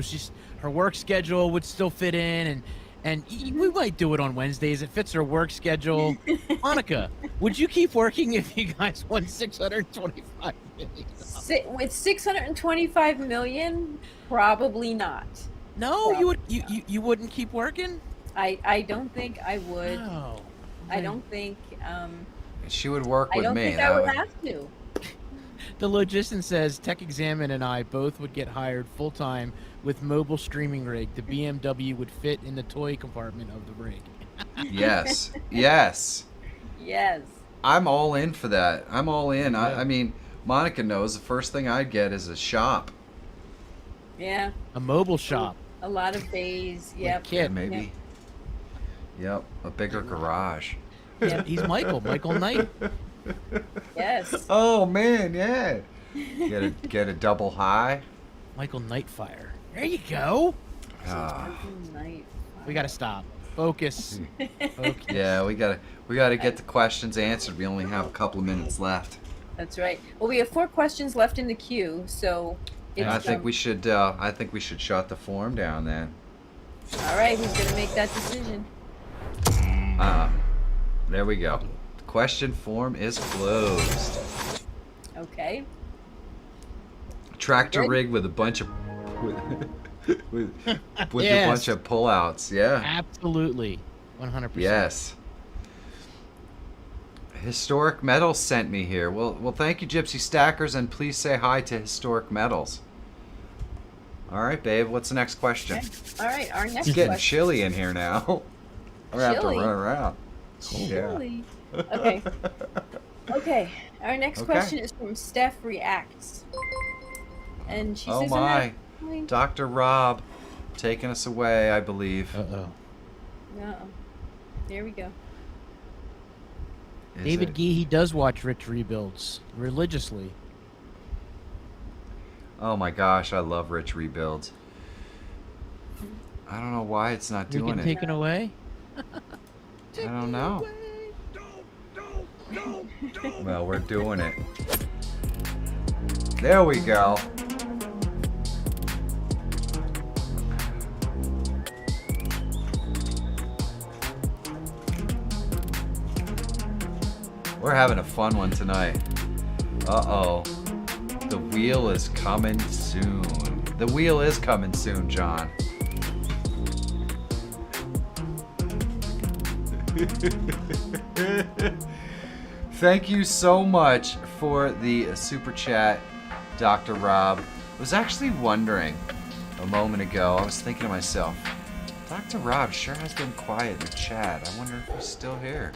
she's her work schedule would still fit in, and we might do it on Wednesdays. It fits her work schedule. Monica, would you keep working if you guys won 625 million? With 625 million, probably not. No, Well, you would you wouldn't keep working? I don't think I would. No. I don't think She would work I with don't me. think That I would would. have to. The Logician says Tech Examine and I both would get hired full time with mobile streaming rig. The BMW would fit in the toy compartment of the rig. Yes. Yes. Yes. I'm all in for that. I'm all in. Yeah. I mean, Monica knows the first thing I'd get is a shop. Yeah. A mobile shop. A lot of bays. Yep. Kit. Maybe. Yep. A bigger garage. Yep. He's Michael. Michael Knight. Yes. Oh man, yeah. Get a double high. Michael Nightfire. There you go. Ah. Night. We gotta stop. Focus. Focus. Yeah, we gotta get the questions answered. We only have a couple of minutes left. That's right. Well, we have 4 questions left in the queue, so it's, And I think we should shut the form down then. All right, who's gonna make that decision? There we go. The question form is closed. Okay. Tractor Good. rig with a bunch of with Yes. a bunch of pullouts. Yeah. Absolutely. 100%. Yes. Historic Metals sent me here. Well, thank you, Gypsy Stackers, and please say hi to Historic Metals. All right, babe. What's the next question? Okay. All right, our next It's getting question. chilly in here now. I'm gonna have to Chilly? run around. Chilly. Okay. Okay. Our next Okay. question is from Steph Reacts, and she Oh says, my, "I'm Dr. Rob, taking us away, I believe. Uh-oh. no." There we go. Is David it- Gee, he does watch Rich Rebuilds religiously. Oh my gosh, I love Rich Rebuilds. I don't know why it's not You doing get it. taken away? I don't know. Well, we're doing it. There we go. We're having a fun one tonight. Uh-oh. The wheel is coming soon. The wheel is coming soon, John. Thank you so much for the super chat, Dr. Rob. I was actually wondering a moment ago, I was thinking to myself, Dr. Rob sure has been quiet in the chat. I wonder if he's still here.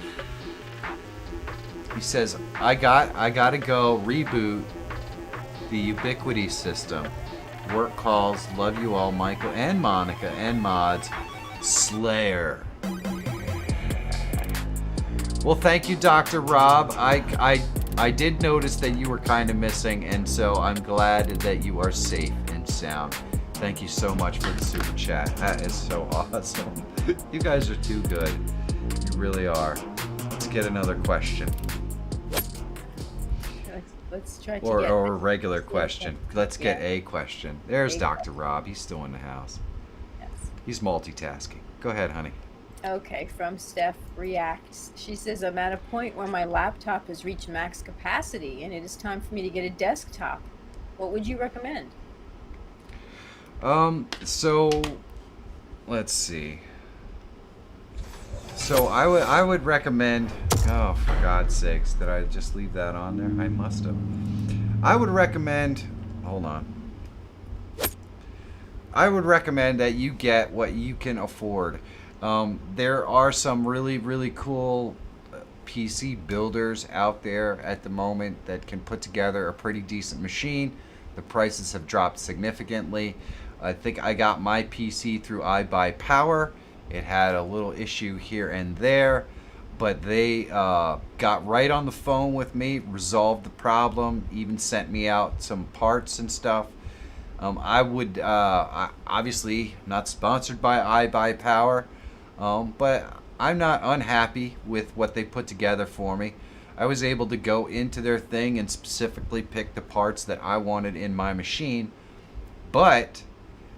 He says, I gotta go reboot the Ubiquity system. Work calls, love you all, Michael and Monica and mods. Slayer. Well, thank you, Dr. Rob. I did notice that you were kind of missing, and so I'm glad that you are safe and sound. Thank you so much for the super chat. That is so awesome. You guys are too good. You really are. Let's get another question. Let's try to Or get a regular question. Let's get Yeah. a question. There's A Dr. Rob. He's still in the house. Yes. He's multitasking. Go ahead, honey. Okay, from Steph Reacts. She says, I'm at a point where my laptop has reached max capacity and it is time for me to get a desktop. What would you recommend? So let's see. So I would recommend, oh, for God's sakes, did I just leave that on there? I must have. I would recommend, hold on. I would recommend that you get what you can afford. There are some really, really cool PC builders out there at the moment that can put together a pretty decent machine. The prices have dropped significantly. I think I got my PC through iBuyPower. It had a little issue here and there, but they got right on the phone with me, resolved the problem, even sent me out some parts and stuff. I would, obviously not sponsored by iBuyPower, but I'm not unhappy with what they put together for me. I was able to go into their thing and specifically pick the parts that I wanted in my machine, but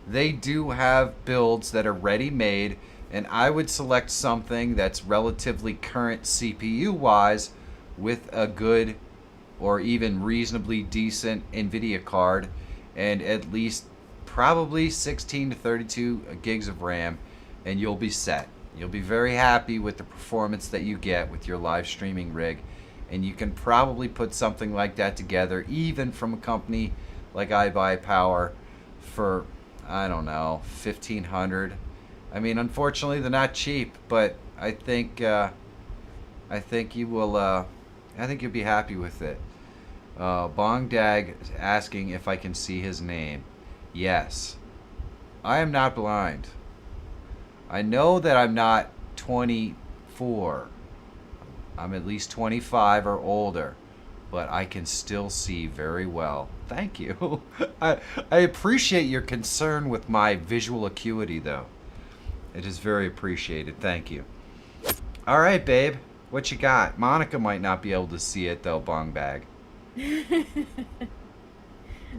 they do have builds that are ready-made, and I would select something that's relatively current CPU-wise with a good or even reasonably decent NVIDIA card, and at least probably 16 to 32 gigs of RAM, and you'll be set. You'll be very happy with the performance that you get with your live streaming rig, and you can probably put something like that together, even from a company like iBuyPower, for, I don't know, $1,500. I mean, unfortunately, they're not cheap, but I think you will. I think you'll be happy with it. Bongdag is asking if I can see his name. Yes, I am not blind. I know that I'm not 24. I'm at least 25 or older, but I can still see very well. Thank you. I appreciate your concern with my visual acuity, though. It is very appreciated. Thank you. All right, babe. What you got? Monica might not be able to see it, though, Bongbag.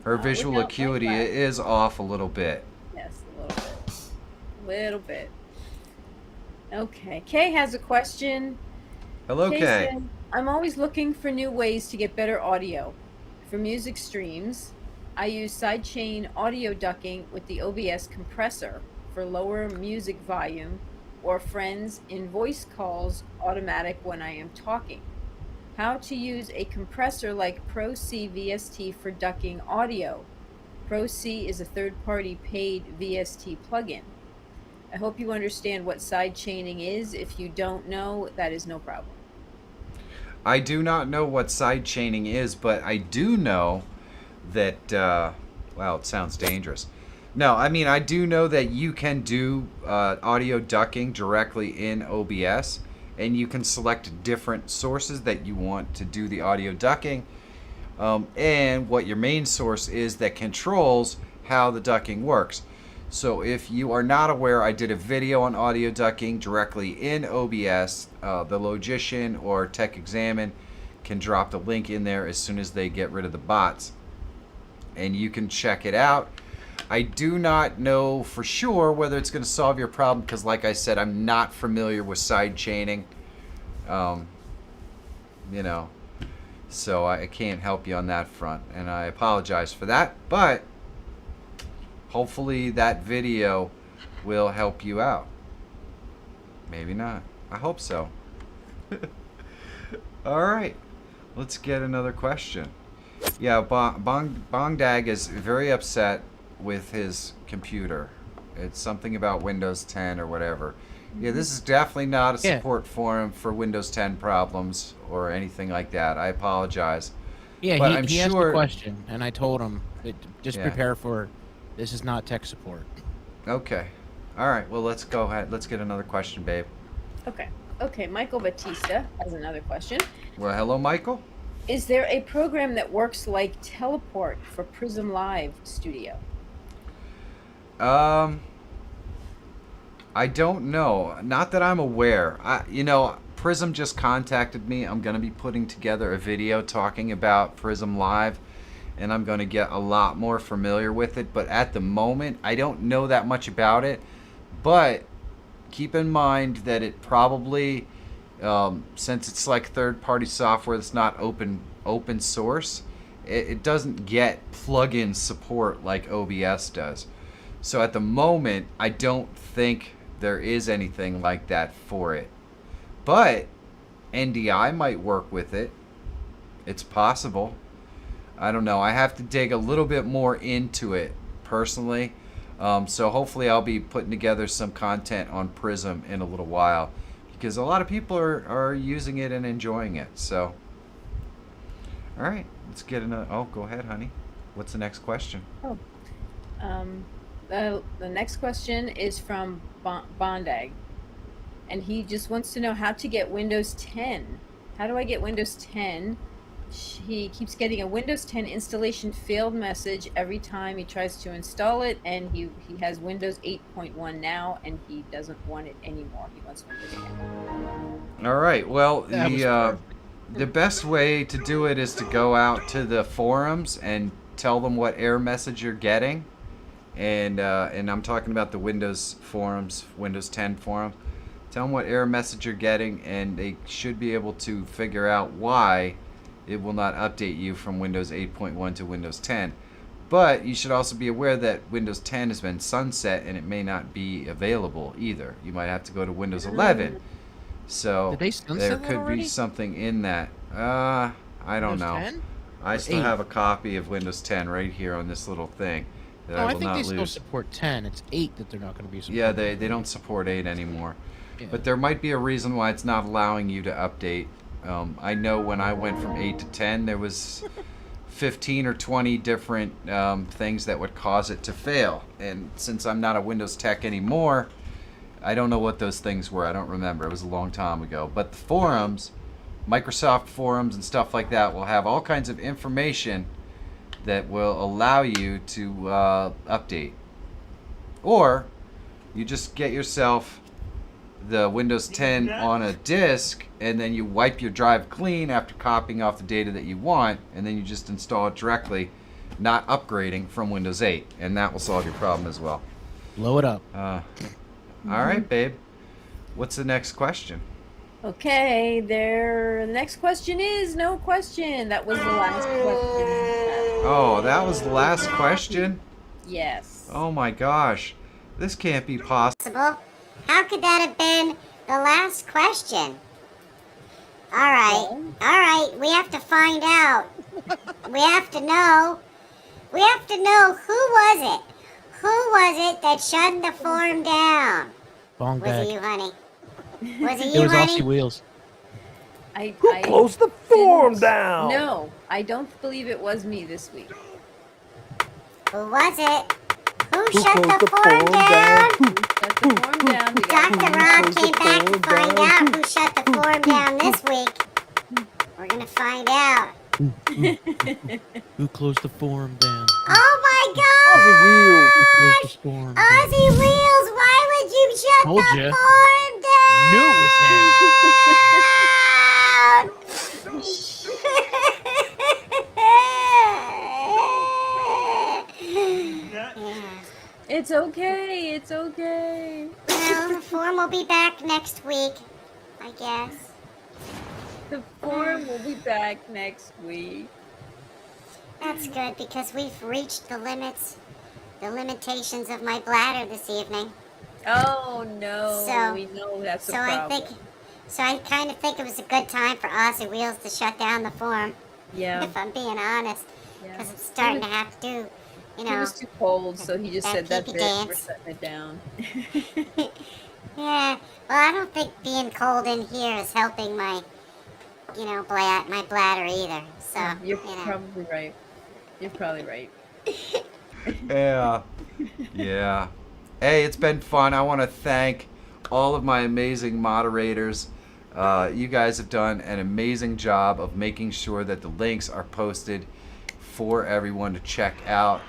Her visual acuity is off a little bit. Yes, a little bit. Little bit. Okay. Kay has a question. Hello, Kay. Said, I'm always looking for new ways to get better audio. For music streams, I use sidechain audio ducking with the OBS compressor for lower music volume, or friends in voice calls automatic when I am talking. How to use a compressor like Pro C VST for ducking audio. Pro C is a third-party paid VST plugin. I hope you understand what sidechaining is. If you don't know, that is no problem. I do not know what sidechaining is, but I do know that, wow, it sounds dangerous. No, I mean, I do know that you can do audio ducking directly in OBS, and you can select different sources that you want to do the audio ducking, and what your main source is that controls how the ducking works. So if you are not aware, I did a video on audio ducking directly in OBS. The Logician or Tech Examine can drop the link in there as soon as they get rid of the bots, and you can check it out. I do not know for sure whether it's going to solve your problem because, like I said, I'm not familiar with sidechaining. You know, so I can't help you on that front, and I apologize for that. But hopefully that video will help you out. Maybe not. I hope so. All right, let's get another question. Yeah, Bongdag is very upset with his computer. It's something about Windows 10 or whatever. Yeah, this is definitely not a support forum for Windows 10 problems or anything like that. I apologize. Yeah, but he asked a question, and I told him, just prepare for, this is not tech support. Okay. All right, well, let's go ahead. Let's get another question, babe. Okay, Michael Batista has another question. Well, hello, Michael. Is there a program that works like Teleport for Prism Live Studio? I don't know. Not that I'm aware. Prism just contacted me. I'm going to be putting together a video talking about Prism Live, and I'm going to get a lot more familiar with it. But at the moment, I don't know that much about it. But keep in mind that it probably, since it's like third-party software that's not open source, it doesn't get plugin support like OBS does. So at the moment, I don't think there is anything like that for it. But NDI might work with it. It's possible. I don't know. I have to dig a little bit more into it personally. So hopefully I'll be putting together some content on Prism in a little while, because a lot of people are using it and enjoying it. So, all right, let's get another. Oh, go ahead, honey. What's the next question? The next question is from Bondag, and he just wants to know how to get Windows 10. How do I get Windows 10? He keeps getting a Windows 10 installation failed message every time he tries to install it, and he has Windows 8.1 now, and he doesn't want it anymore. He wants Windows 10. All right. Well, the best way to do it is to go out to the forums and tell them what error message you're getting. And I'm talking about the Windows forums, Windows 10 forum. Tell them what error message you're getting, and they should be able to figure out why it will not update you from Windows 8.1 to Windows 10. But you should also be aware that Windows 10 has been sunset and it may not be available either. You might have to go to Windows 11. So Did they sunset there that could already? be something in that. I don't Windows know. 10? I Or still 8? have a copy of Windows 10 right here on this little thing that No, I I will think not they still lose. support 10. It's 8 that they're not going to be supporting. Yeah, they don't support 8 anymore. Yeah. But there might be a reason why it's not allowing you to update. I know when I went from 8 to 10, there was 15 or 20 different things that would cause it to fail. And since I'm not a Windows tech anymore, I don't know what those things were. I don't remember. It was a long time ago. But the forums, Microsoft forums and stuff like that, will have all kinds of information that will allow you to update. Or you just get yourself the Windows 10 on a disk, and then you wipe your drive clean after copying off the data that you want, and then you just install it directly, not upgrading from Windows 8, and that will solve your problem as well. Blow it up. All right, babe. What's the next question? Okay, the next question is no question. That was the last question. Oh, that was the last question? Yes. Oh my gosh. This can't be possible. How could that have been the last question? All right, we have to find out. We have to know who was it? Who was it that shut the form down? Bong Was bag. it you, honey? Was it It you, was honey? Aussie Wheels. I Close the form didn't- down. No, I don't believe it was me this week. Who was it? Who Who shut closed the form down? Shut the form down. We got Dr. Rob came back to find out who shut the form down this week. We're gonna find out. Who closed the form down? Oh my Aussie God! Wheels. Who closed the form down? Ozzy Wheels, why would you shut Told the ya. form down? Knew it was him. It's okay. It's okay. Well, the form will be back next week, I guess. The form will be back next week. That's good because we've reached the limitations of my bladder this evening. Oh no. So- we know that's a So I problem. kind of think it was a good time for Aussie Wheels to shut down the form, Yeah. if I'm being honest, Yeah. because I'm starting to have to do, you It know. was too cold, so he just that said that's it. pee-pee We're dance. shutting it down. Yeah, well, I don't think being cold in here is helping my, my bladder either. So, You're probably right. You're probably right. Yeah. Yeah. Hey, it's been fun. I want to thank all of my amazing moderators. You guys have done an amazing job of making sure that the links are posted for everyone to check out.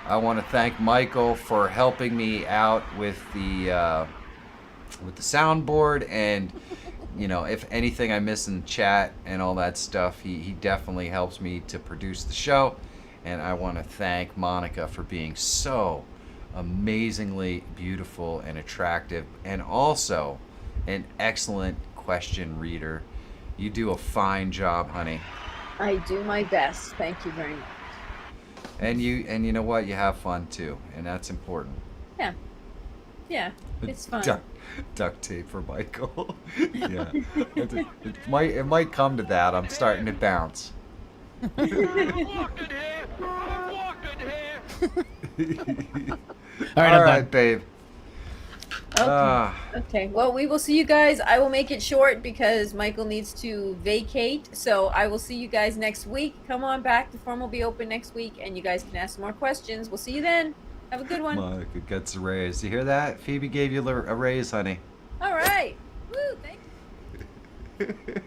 I want to thank Michael for helping me out with the soundboard, and if anything I miss in chat and all that stuff, he definitely helps me to produce the show. And I want to thank Monica for being so amazingly beautiful and attractive, and also an excellent question reader. You do a fine job, honey. I do my best. Thank you very much. And you know what? You have fun too, and that's important. Yeah, it's fun. Duct tape for Michael. Yeah, it might come to that. I'm starting to bounce. All right, All I'm right, done. babe. Okay. Okay. Well, we will see you guys. I will make it short because Michael needs to vacate. So I will see you guys next week. Come on back. The forum will be open next week, and you guys can ask more questions. We'll see you then. Have a good one. Monica gets a raise. You hear that? Phoebe gave you a raise, honey. All right. Woo! Thank you.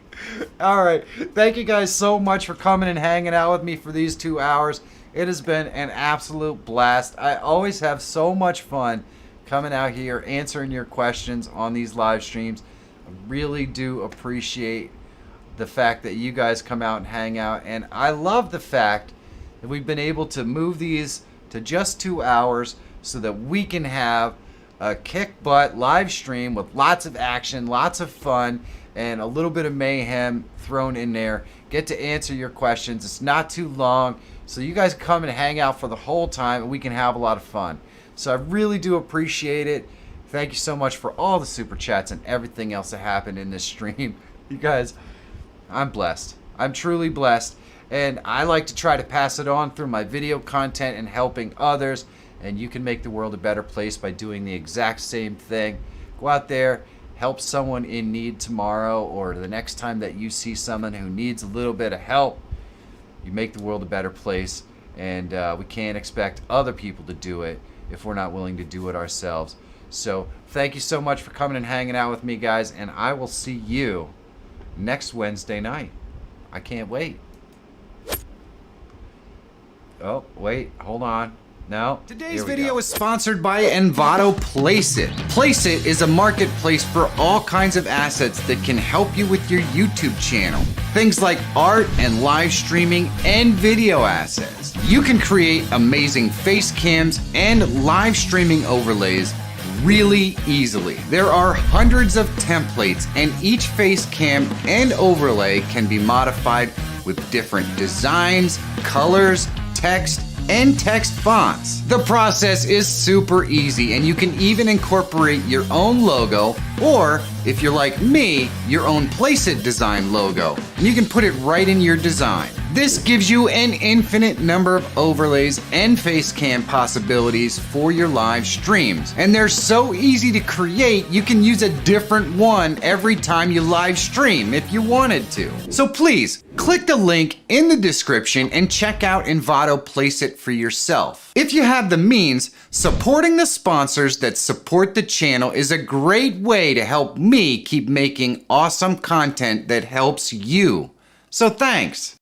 All right. Thank you guys so much for coming and hanging out with me for these 2 hours. It has been an absolute blast. I always have so much fun coming out here answering your questions on these live streams. I really do appreciate the fact that you guys come out and hang out, and I love the fact that we've been able to move these to just 2 hours so that we can have a kick butt live stream with lots of action, lots of fun, and a little bit of mayhem thrown in there. Get to answer your questions. It's not too long. So you guys come and hang out for the whole time and we can have a lot of fun. So I really do appreciate it. Thank you so much for all the super chats and everything else that happened in this stream. You guys, I'm blessed. I'm truly blessed. And I like to try to pass it on through my video content and helping others. And you can make the world a better place by doing the exact same thing. Go out there, help someone in need tomorrow or the next time that you see someone who needs a little bit of help. You make the world a better place. And we can't expect other people to do it if we're not willing to do it ourselves. So thank you so much for coming and hanging out with me, guys. And I will see you next Wednesday night. I can't wait. Oh, wait, hold on. No. Today's video is sponsored by Envato Placeit. Placeit is a marketplace for all kinds of assets that can help you with your YouTube channel. Things like art and live streaming and video assets. You can create amazing face cams and live streaming overlays really easily. There are hundreds of templates and each face cam and overlay can be modified with different designs, colors, text, and text fonts. The process is super easy and you can even incorporate your own logo or, if you're like me, your own Placeit design logo. And you can put it right in your design. This gives you an infinite number of overlays and face cam possibilities for your live streams. And they're so easy to create, you can use a different one every time you live stream if you wanted to. So please, click the link in the description and check out Envato Placeit for yourself. If you have the means, supporting the sponsors that support the channel is a great way to help me keep making awesome content that helps you. So thanks.